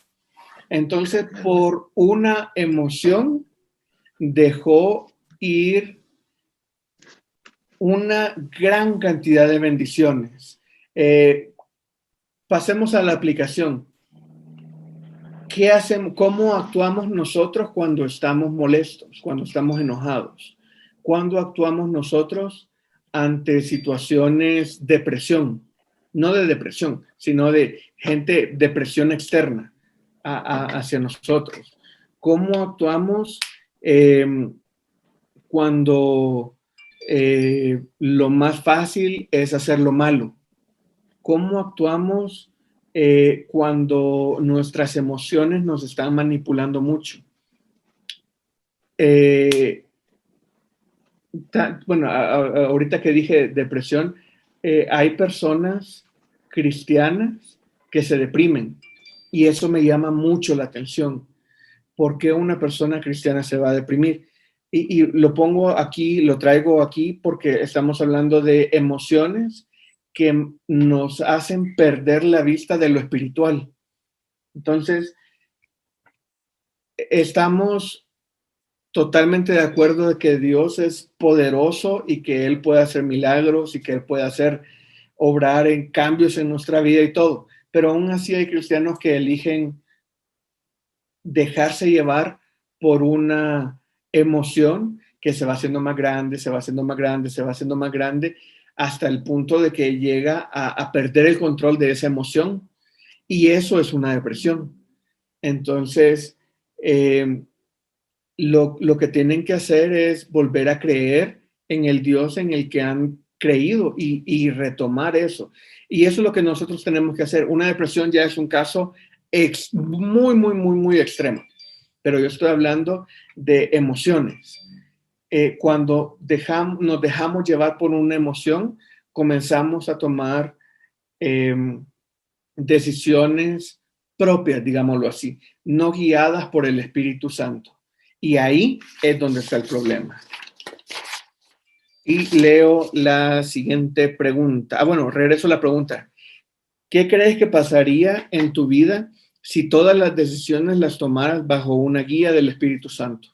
Entonces, por una emoción, dejó ir una gran cantidad de bendiciones. Pasemos a la aplicación. ¿Qué hacemos? ¿Cómo actuamos nosotros cuando estamos molestos, cuando estamos enojados? ¿Cuándo actuamos nosotros ante situaciones de presión? No de depresión, sino de depresión externa hacia nosotros. ¿Cómo actuamos cuando lo más fácil es hacer lo malo? ¿Cómo actuamos cuando nuestras emociones nos están manipulando mucho? Bueno, ahorita que dije depresión, hay personas cristianas que se deprimen y eso me llama mucho la atención. ¿Por qué una persona cristiana se va a deprimir? Y lo pongo aquí, lo traigo aquí porque estamos hablando de emociones que nos hacen perder la vista de lo espiritual. Entonces, estamos totalmente de acuerdo de que Dios es poderoso y que Él puede hacer milagros y que Él puede obrar en cambios en nuestra vida y todo. Pero aún así hay cristianos que eligen dejarse llevar por una emoción que se va haciendo más grande, se va haciendo más grande, se va haciendo más grande, hasta el punto de que llega a perder el control de esa emoción. Y eso es una depresión. Entonces, lo que tienen que hacer es volver a creer en el Dios en el que han creído y retomar eso. Y eso es lo que nosotros tenemos que hacer. Una depresión ya es un caso muy, muy, muy, muy extremo. Pero yo estoy hablando de emociones. Cuando nos dejamos llevar por una emoción, comenzamos a tomar decisiones propias, digámoslo así, no guiadas por el Espíritu Santo. Y ahí es donde está el problema. Y leo la siguiente pregunta. Bueno, regreso a la pregunta. ¿Qué crees que pasaría en tu vida si todas las decisiones las tomaras bajo una guía del Espíritu Santo?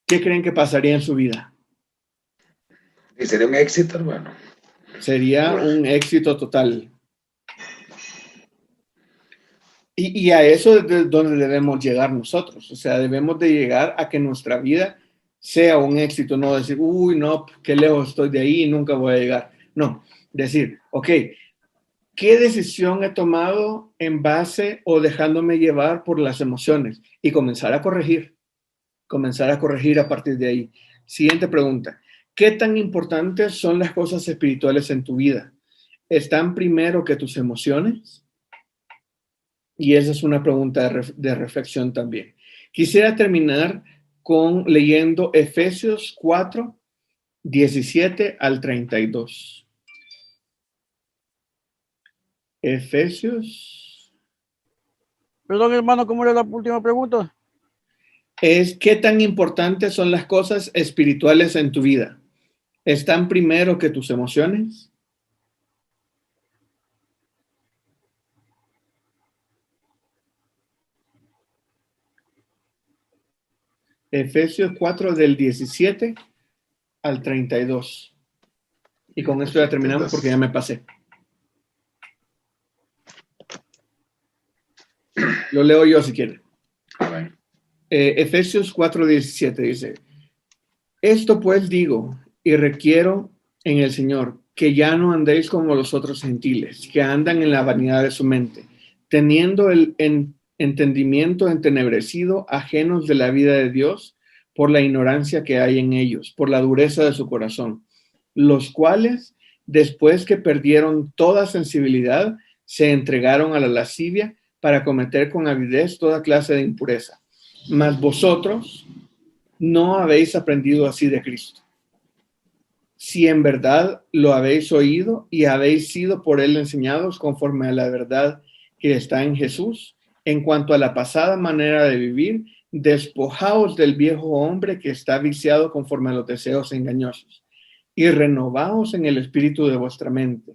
¿Qué creen que pasaría en su vida? Y sería un éxito, hermano. Sería un éxito total. Y a eso es donde debemos llegar nosotros. O sea, debemos de llegar a que nuestra vida sea un éxito. No decir, uy, no, qué lejos estoy de ahí y nunca voy a llegar. No, decir, ok, ¿qué decisión he tomado en base o dejándome llevar por las emociones? Y comenzar a corregir a partir de ahí. Siguiente pregunta. ¿Qué tan importantes son las cosas espirituales en tu vida? ¿Están primero que tus emociones? Y esa es una pregunta de reflexión también. Quisiera terminar leyendo Efesios 4, 17 al 32. Efesios. Perdón, hermano, ¿cómo era la última pregunta? ¿Qué tan importantes son las cosas espirituales en tu vida? ¿Están primero que tus emociones? Efesios 4 del 17 al 32. Y con esto ya terminamos porque ya me pasé. Lo leo yo si quieren. Efesios 4:17 dice: esto pues digo y requiero en el Señor, que ya no andéis como los otros gentiles, que andan en la vanidad de su mente, teniendo el entendimiento entenebrecido, ajenos de la vida de Dios, por la ignorancia que hay en ellos, por la dureza de su corazón, los cuales, después que perdieron toda sensibilidad, se entregaron a la lascivia para cometer con avidez toda clase de impureza. Mas vosotros no habéis aprendido así de Cristo. Si en verdad lo habéis oído y habéis sido por él enseñados conforme a la verdad que está en Jesús, en cuanto a la pasada manera de vivir, despojaos del viejo hombre que está viciado conforme a los deseos engañosos, y renovaos en el espíritu de vuestra mente,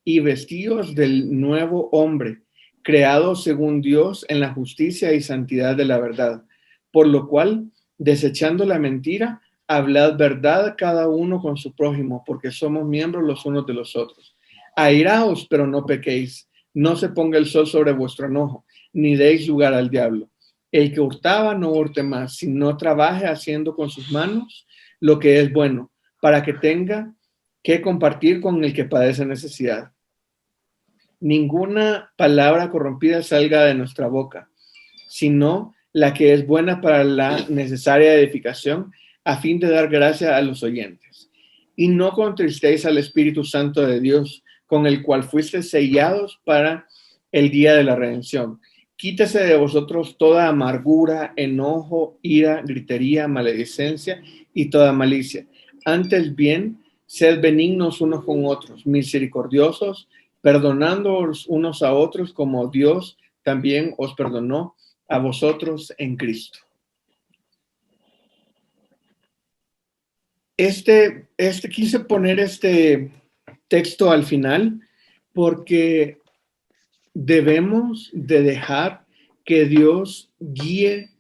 y vestíos del nuevo hombre, creado según Dios en la justicia y santidad de la verdad, por lo cual, desechando la mentira, hablad verdad cada uno con su prójimo, porque somos miembros los unos de los otros. Airaos, pero no pequéis, no se ponga el sol sobre vuestro enojo, ni deis lugar al diablo. El que hurtaba no hurte más, sino trabaje haciendo con sus manos lo que es bueno, para que tenga que compartir con el que padece necesidad. Ninguna palabra corrompida salga de nuestra boca, sino la que es buena para la necesaria edificación, a fin de dar gracia a los oyentes. Y no contristéis al Espíritu Santo de Dios, con el cual fuisteis sellados para el día de la redención. Quítese de vosotros toda amargura, enojo, ira, gritería, maledicencia y toda malicia. Antes bien, sed benignos unos con otros, misericordiosos, perdonándoos unos a otros como Dios también os perdonó a vosotros en Cristo. Quise poner este texto al final porque debemos de dejar que Dios guíe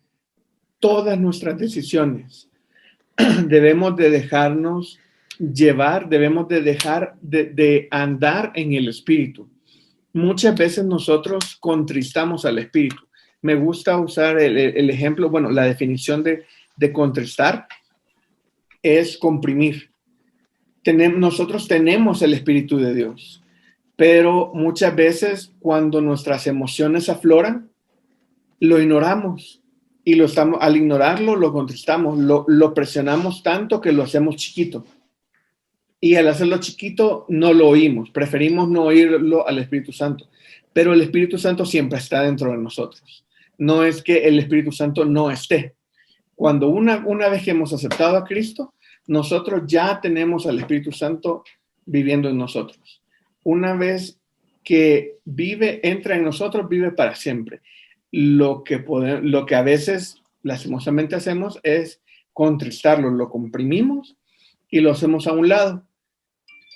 todas nuestras decisiones. Debemos de dejarnos llevar, debemos de dejar de andar en el Espíritu. Muchas veces nosotros contristamos al Espíritu. Me gusta usar el ejemplo, bueno, la definición de contristar es comprimir. Nosotros tenemos el Espíritu de Dios, pero muchas veces cuando nuestras emociones afloran, lo ignoramos y al ignorarlo lo contristamos, lo presionamos tanto que lo hacemos chiquito. Y al hacerlo chiquito no lo oímos, preferimos no oírlo al Espíritu Santo, pero el Espíritu Santo siempre está dentro de nosotros. No es que el Espíritu Santo no esté. Cuando una vez que hemos aceptado a Cristo, nosotros ya tenemos al Espíritu Santo viviendo en nosotros. Una vez que entra en nosotros, vive para siempre. Lo que a veces lastimosamente hacemos es contristarlo, lo comprimimos y lo hacemos a un lado,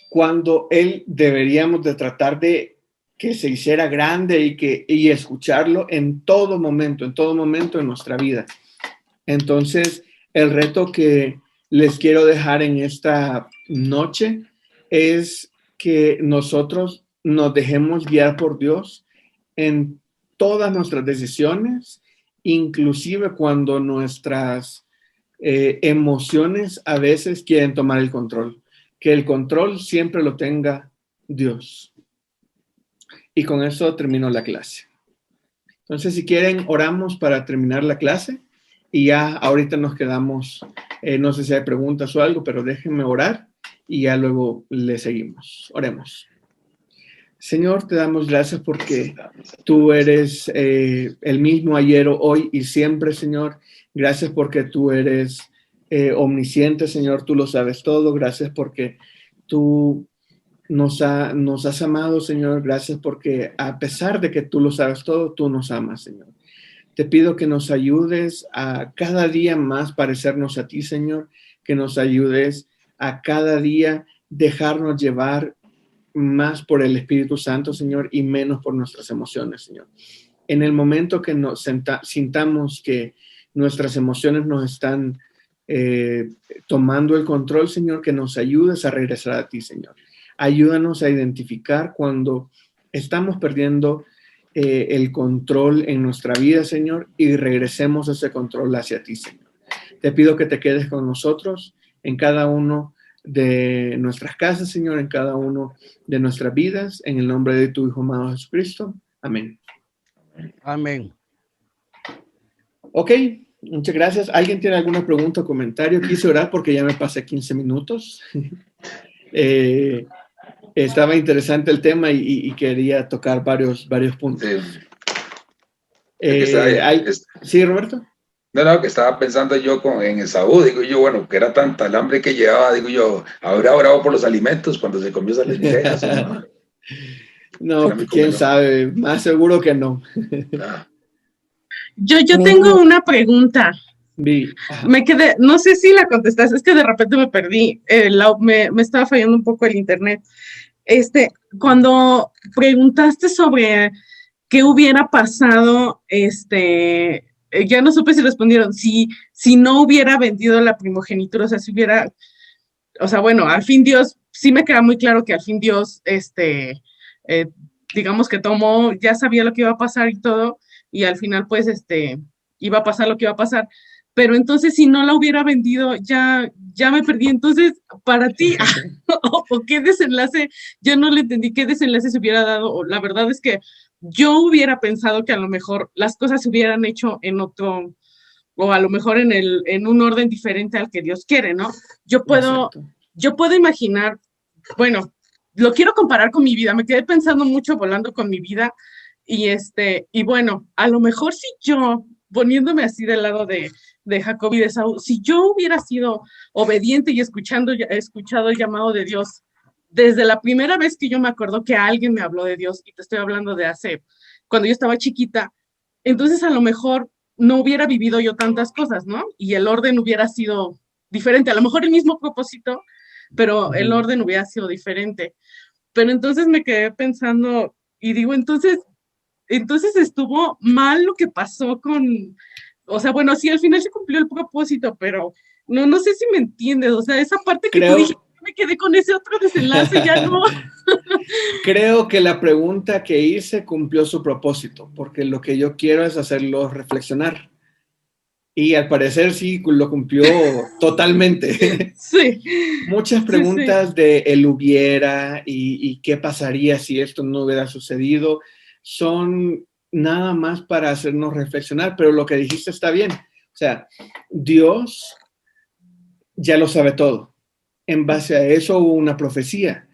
cuando deberíamos de tratar de que se hiciera grande y escucharlo en todo momento de nuestra vida. Entonces, el reto que les quiero dejar en esta noche es que nosotros nos dejemos guiar por Dios en todas nuestras decisiones, inclusive cuando nuestras emociones a veces quieren tomar el control. Que el control siempre lo tenga Dios. Y con eso termino la clase. Entonces, si quieren, oramos para terminar la clase y ya ahorita nos quedamos, no sé si hay preguntas o algo, pero déjenme orar y ya luego le seguimos. Oremos. Señor, te damos gracias porque tú eres el mismo ayer, hoy y siempre, Señor. Gracias porque tú eres omnisciente, Señor, tú lo sabes todo. Gracias porque tú nos has amado, Señor. Gracias porque a pesar de que tú lo sabes todo, tú nos amas, Señor. Te pido que nos ayudes a cada día más parecernos a ti, Señor, que nos ayudes a cada día dejarnos llevar más por el Espíritu Santo, Señor, y menos por nuestras emociones, Señor. En el momento que nos sintamos que nuestras emociones nos están tomando el control, Señor, que nos ayudes a regresar a ti, Señor. Ayúdanos a identificar cuando estamos perdiendo el control en nuestra vida, Señor, y regresemos ese control hacia ti, Señor. Te pido que te quedes con nosotros en cada uno de nuestras casas, Señor, en cada uno de nuestras vidas, en el nombre de tu Hijo amado Jesucristo. Amén. Amén. Ok, muchas gracias. ¿Alguien tiene alguna pregunta o comentario? Quise orar porque ya me pasé 15 minutos. Estaba interesante el tema y quería tocar varios puntos. ¿Sí, Roberto? No, que estaba pensando yo en Esaú, digo yo, bueno, que era tanta el hambre que llevaba, digo yo, ¿habrá orado por los alimentos cuando se comió esas lentejas? No, quién sabe, más seguro que no. Yo tengo una pregunta. Ajá. Me quedé, no sé si la contestaste, es que de repente me perdí, me estaba fallando un poco el internet. Cuando preguntaste sobre qué hubiera pasado, ya no supe si respondieron, si no hubiera vendido la primogenitura, o sea, si hubiera, o sea, bueno, al fin Dios, sí me queda muy claro que al fin Dios, digamos que tomó, ya sabía lo que iba a pasar y todo, y al final, pues, iba a pasar lo que iba a pasar, pero entonces, si no la hubiera vendido, ya me perdí, entonces, para ti, o qué desenlace, yo no le entendí qué desenlace se hubiera dado, o la verdad es que yo hubiera pensado que a lo mejor las cosas se hubieran hecho en otro, o a lo mejor en un orden diferente al que Dios quiere, ¿no? Yo puedo imaginar, bueno, lo quiero comparar con mi vida, me quedé pensando mucho volando con mi vida, y bueno, a lo mejor si yo, poniéndome así del lado de Jacob y de Esaú, si yo hubiera sido obediente y escuchado el llamado de Dios, desde la primera vez que yo me acuerdo que alguien me habló de Dios, y te estoy hablando de cuando yo estaba chiquita, entonces a lo mejor no hubiera vivido yo tantas cosas, ¿no? Y el orden hubiera sido diferente, a lo mejor el mismo propósito, pero el orden hubiera sido diferente. Pero entonces me quedé pensando y digo, entonces estuvo mal lo que pasó o sea, bueno, sí, al final se cumplió el propósito, pero no sé si me entiendes, o sea, esa parte que tú dijiste, me quedé con ese otro desenlace, ya no. Creo que la pregunta que hice cumplió su propósito, porque lo que yo quiero es hacerlo reflexionar. Y al parecer sí lo cumplió totalmente. Sí. Muchas preguntas de el hubiera y qué pasaría si esto no hubiera sucedido son nada más para hacernos reflexionar, pero lo que dijiste está bien. O sea, Dios ya lo sabe todo. En base a eso hubo una profecía.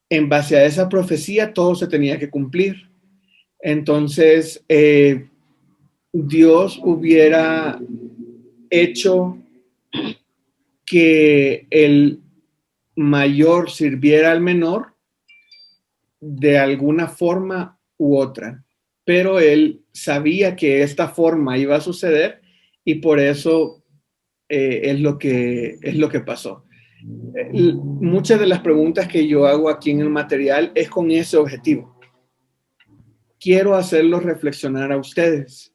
En base a esa profecía todo se tenía que cumplir. Entonces, Dios hubiera hecho que el mayor sirviera al menor de alguna forma u otra, pero él sabía que esta forma iba a suceder y por eso es lo que pasó. Muchas de las preguntas que yo hago aquí en el material es con ese objetivo. Quiero hacerlos reflexionar a ustedes.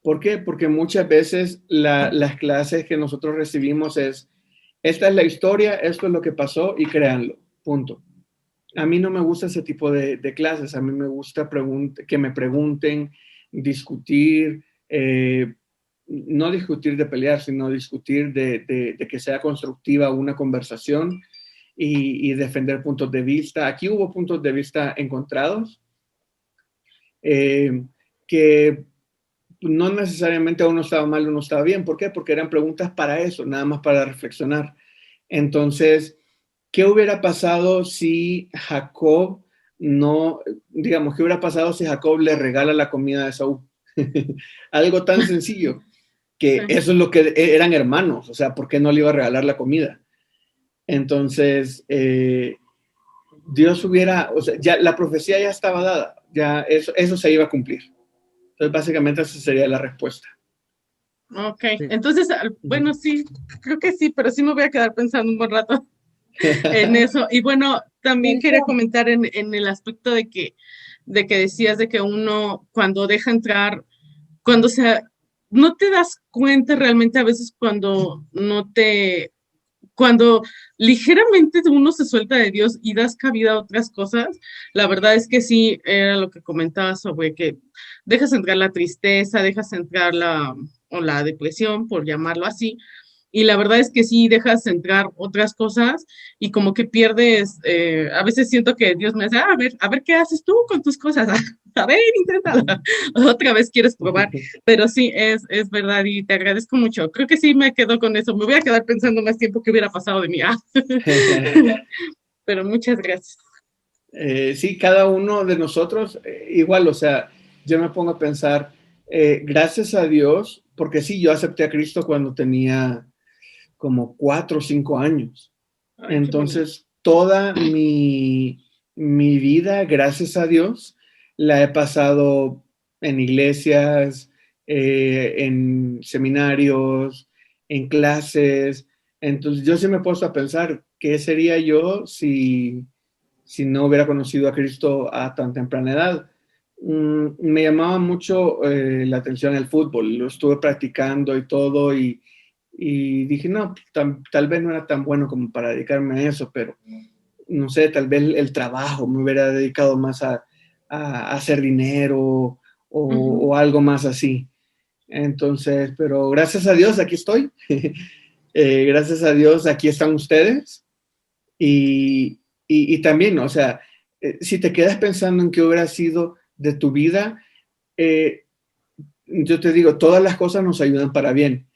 ¿Por qué? Porque muchas veces las clases que nosotros recibimos esta es la historia, esto es lo que pasó y créanlo, punto. A mí no me gusta ese tipo de clases, a mí me gusta que me pregunten, discutir, no discutir de pelear, sino discutir de que sea constructiva una conversación y defender puntos de vista. Aquí hubo puntos de vista encontrados, que no necesariamente uno estaba mal, uno estaba bien. ¿Por qué? Porque eran preguntas para eso, nada más para reflexionar. Entonces, ¿qué hubiera pasado si Jacob no, digamos, qué hubiera pasado si Jacob le regala la comida a Esaú? Algo tan sencillo, que eso es lo que eran hermanos, o sea, ¿por qué no le iba a regalar la comida? Entonces, Dios hubiera, o sea, ya la profecía ya estaba dada, ya eso se iba a cumplir. Entonces, básicamente esa sería la respuesta. Ok, entonces, bueno, sí, creo que sí, pero sí me voy a quedar pensando un buen rato en eso. Y bueno, también quería comentar en el aspecto de que decías de que uno cuando deja entrar, no te das cuenta realmente a veces cuando ligeramente uno se suelta de Dios y das cabida a otras cosas. La verdad es que sí, era lo que comentaba sobre que dejas entrar la tristeza, dejas entrar la depresión, por llamarlo así, y la verdad es que sí dejas entrar otras cosas y como que pierdes, a veces siento que Dios me hace, a ver qué haces tú con tus cosas, a ver, inténtala, otra vez quieres probar, pero sí, es verdad y te agradezco mucho. Creo que sí me quedo con eso, me voy a quedar pensando más tiempo que hubiera pasado de mí. Pero muchas gracias. Sí, cada uno de nosotros, igual, o sea, yo me pongo a pensar, gracias a Dios, porque sí, yo acepté a Cristo cuando tenía como 4 o 5 años. Entonces, toda mi vida, gracias a Dios, la he pasado en iglesias, en seminarios, en clases. Entonces, yo sí me he puesto a pensar, ¿qué sería yo si no hubiera conocido a Cristo a tan temprana edad? Me llamaba mucho la atención el fútbol, lo estuve practicando y todo, y dije, no, tal vez no era tan bueno como para dedicarme a eso, pero no sé, tal vez el trabajo me hubiera dedicado más a hacer dinero o algo más así. Entonces, pero gracias a Dios, aquí estoy. Gracias a Dios, aquí están ustedes. Y también, o sea, si te quedas pensando en qué hubiera sido de tu vida, yo te digo, todas las cosas nos ayudan para bien.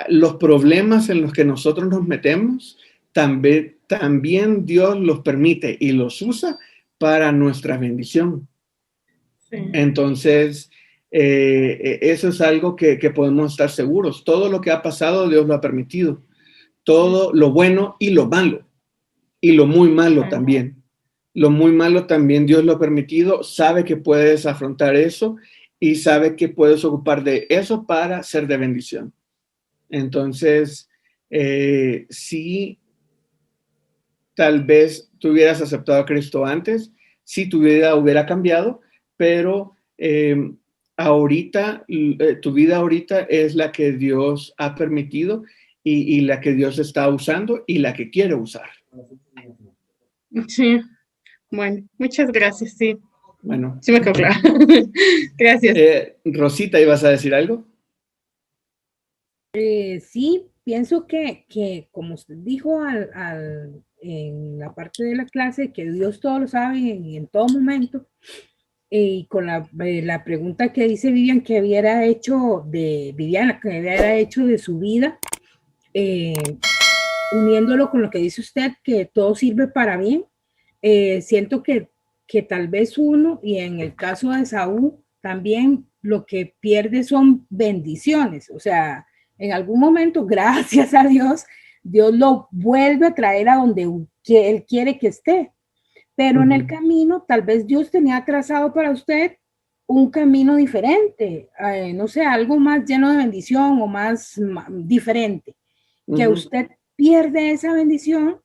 Los problemas en los que nosotros nos metemos, también Dios los permite y los usa para nuestra bendición. Sí. Entonces, eso es algo que podemos estar seguros. Todo lo que ha pasado, Dios lo ha permitido. Todo lo bueno y lo malo. Y lo muy malo también. Lo muy malo también Dios lo ha permitido. Sabe que puedes afrontar eso y sabe que puedes ocupar de eso para ser de bendición. Entonces, si tal vez tú hubieras aceptado a Cristo antes, si tu vida hubiera cambiado, pero ahorita, tu vida ahorita es la que Dios ha permitido y la que Dios está usando y la que quiere usar. Sí, bueno, muchas gracias, sí. Bueno. Sí me quedó claro. Gracias. Rosita, ¿ibas a decir algo? Sí, pienso que como usted dijo en la parte de la clase, que Dios todo lo sabe en todo momento, y con la pregunta que dice Viviana que había hecho de su vida, uniéndolo con lo que dice usted, que todo sirve para bien, siento que tal vez uno, y en el caso de Saúl, también lo que pierde son bendiciones, o sea, en algún momento, gracias a Dios, Dios lo vuelve a traer a donde Él quiere que esté. Pero en el camino, tal vez Dios tenía trazado para usted un camino diferente, no sé, algo más lleno de bendición o más diferente, que usted pierde esa bendición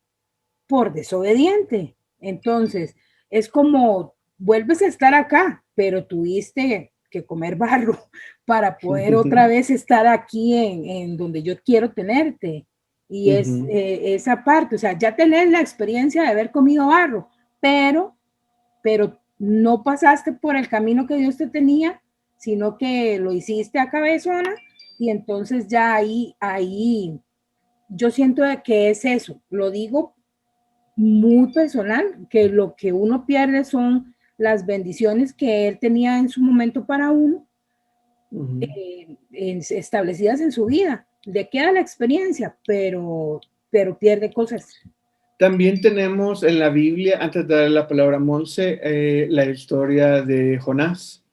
por desobediente. Entonces, es como, vuelves a estar acá, pero tuviste que comer barro para poder otra vez estar aquí en donde yo quiero tenerte. Y es esa parte, o sea, ya tenés la experiencia de haber comido barro, pero no pasaste por el camino que Dios te tenía, sino que lo hiciste a cabezona, y entonces ya ahí yo siento que es eso, lo digo muy personal, que lo que uno pierde son las bendiciones que él tenía en su momento para uno, establecidas en su vida. Le queda la experiencia, pero pierde cosas. También tenemos en la Biblia, antes de darle la palabra a Monse, la historia de Jonás.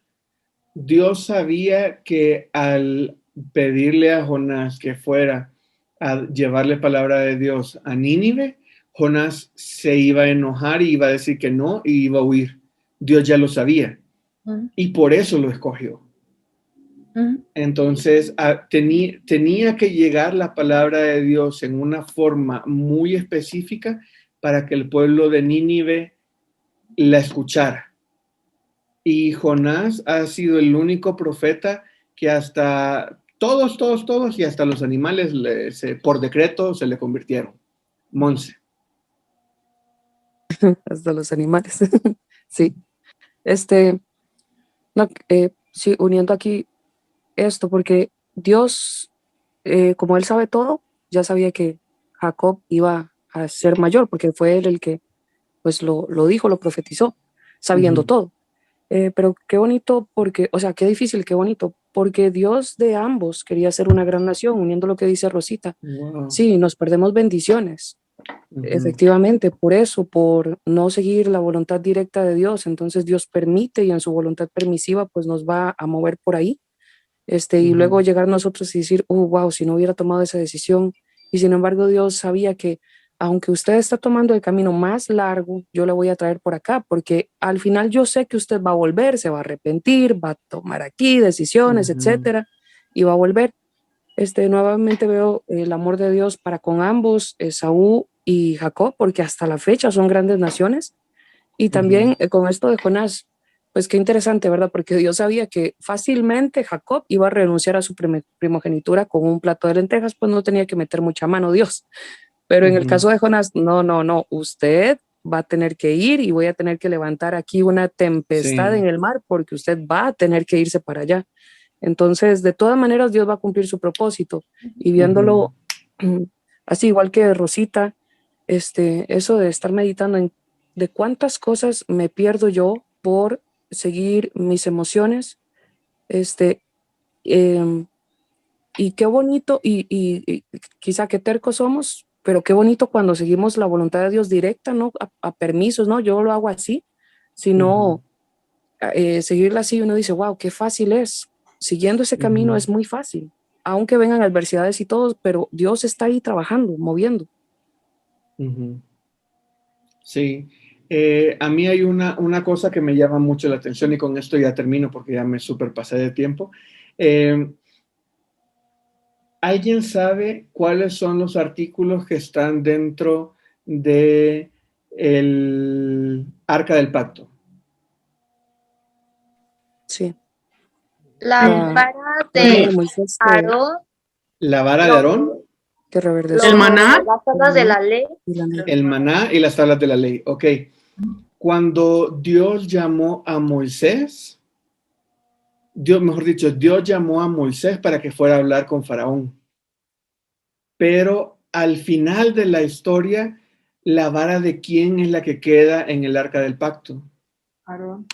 Dios sabía que al pedirle a Jonás que fuera a llevarle palabra de Dios a Nínive, Jonás se iba a enojar y iba a decir que no y iba a huir. Dios ya lo sabía y por eso lo escogió. Entonces tenía que llegar la palabra de Dios en una forma muy específica para que el pueblo de Nínive la escuchara. Y Jonás ha sido el único profeta que hasta todos y hasta los animales por decreto se le convirtieron. Monse. Hasta los animales. Sí. Sí, uniendo aquí esto, porque Dios, como Él sabe todo, ya sabía que Jacob iba a ser mayor, porque fue Él el que pues lo dijo, lo profetizó, sabiendo todo. Pero qué bonito, porque, o sea, qué difícil, qué bonito, porque Dios de ambos quería ser una gran nación, uniendo lo que dice Rosita. Wow. Sí, nos perdemos bendiciones, efectivamente, por eso, por no seguir la voluntad directa de Dios. Entonces Dios permite y en su voluntad permisiva pues nos va a mover por ahí. Y luego llegar nosotros y decir, wow, si no hubiera tomado esa decisión. Y sin embargo Dios sabía que aunque usted está tomando el camino más largo, yo le voy a traer por acá, porque al final yo sé que usted va a volver, se va a arrepentir, va a tomar aquí decisiones, etcétera, y va a volver. Nuevamente veo el amor de Dios para con ambos, Esaú y Jacob, porque hasta la fecha son grandes naciones. Y también con esto de Jonás, pues qué interesante, ¿verdad? Porque Dios sabía que fácilmente Jacob iba a renunciar a su primogenitura con un plato de lentejas, pues no tenía que meter mucha mano Dios. Pero en el caso de Jonás, no, usted va a tener que ir y voy a tener que levantar aquí una tempestad en el mar porque usted va a tener que irse para allá. Entonces, de todas maneras, Dios va a cumplir su propósito. Y viéndolo así, igual que Rosita, eso de estar meditando en de cuántas cosas me pierdo yo por seguir mis emociones, y qué bonito, y quizá qué tercos somos, pero qué bonito cuando seguimos la voluntad de Dios directa, no a permisos, no, yo lo hago así, sino seguirla así, uno dice, wow, qué fácil es, siguiendo ese camino es muy fácil, aunque vengan adversidades y todo, pero Dios está ahí trabajando, moviendo. Sí, a mí hay una cosa que me llama mucho la atención y con esto ya termino porque ya me superpasé de tiempo. ¿Alguien sabe cuáles son los artículos que están dentro de el Arca del Pacto? Sí. La vara de Aarón. ¿La vara de Aarón? ¿El maná? Las tablas de la ley. El maná y las tablas de la ley. Ok. Cuando Dios llamó a Moisés, Dios llamó a Moisés para que fuera a hablar con Faraón. Pero al final de la historia, ¿la vara de quién es la que queda en el Arca del Pacto? Aarón.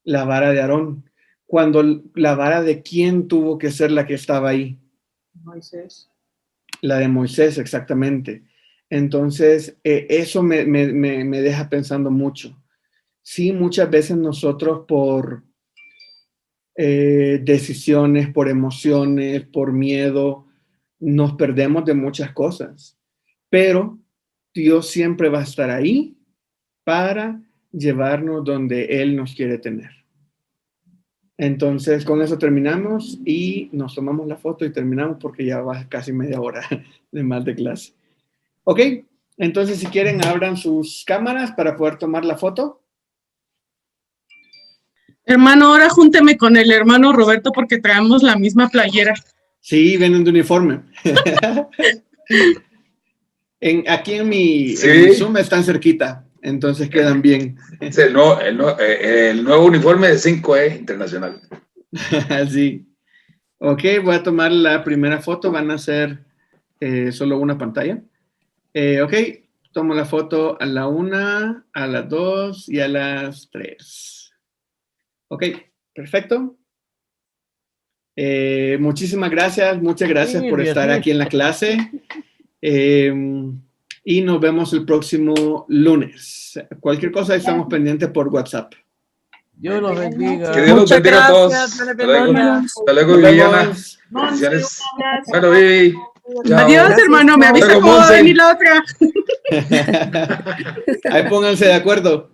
La vara de Aarón. Cuando la vara de quién tuvo que ser la que estaba ahí. Moisés. La de Moisés, exactamente. Entonces, eso me deja pensando mucho. Sí, muchas veces nosotros por decisiones, por emociones, por miedo, nos perdemos de muchas cosas. Pero Dios siempre va a estar ahí para llevarnos donde Él nos quiere tener. Entonces, con eso terminamos y nos tomamos la foto y terminamos porque ya va casi media hora de más de clase. Ok, entonces si quieren abran sus cámaras para poder tomar la foto. Hermano, ahora júnteme con el hermano Roberto porque traemos la misma playera. Sí, vienen de uniforme. Aquí en mi Zoom están cerquita, entonces quedan bien. Es el nuevo uniforme de 5E internacional. Sí. Ok, voy a tomar la primera foto, van a ser solo una pantalla. Ok, tomo la foto a la 1, a las 2 y a las 3. Ok, perfecto. Muchísimas gracias, muchas gracias por estar aquí en la clase. Y nos vemos el próximo lunes. Cualquier cosa estamos pendientes por WhatsApp. Dios los bendiga. Que Dios los bendiga a todos. Hasta luego, Viviana. Bendiciones. Bueno, Vivi. Chao. Adiós, hermano. Me avisa cómo va a venir la otra. Ahí pónganse de acuerdo.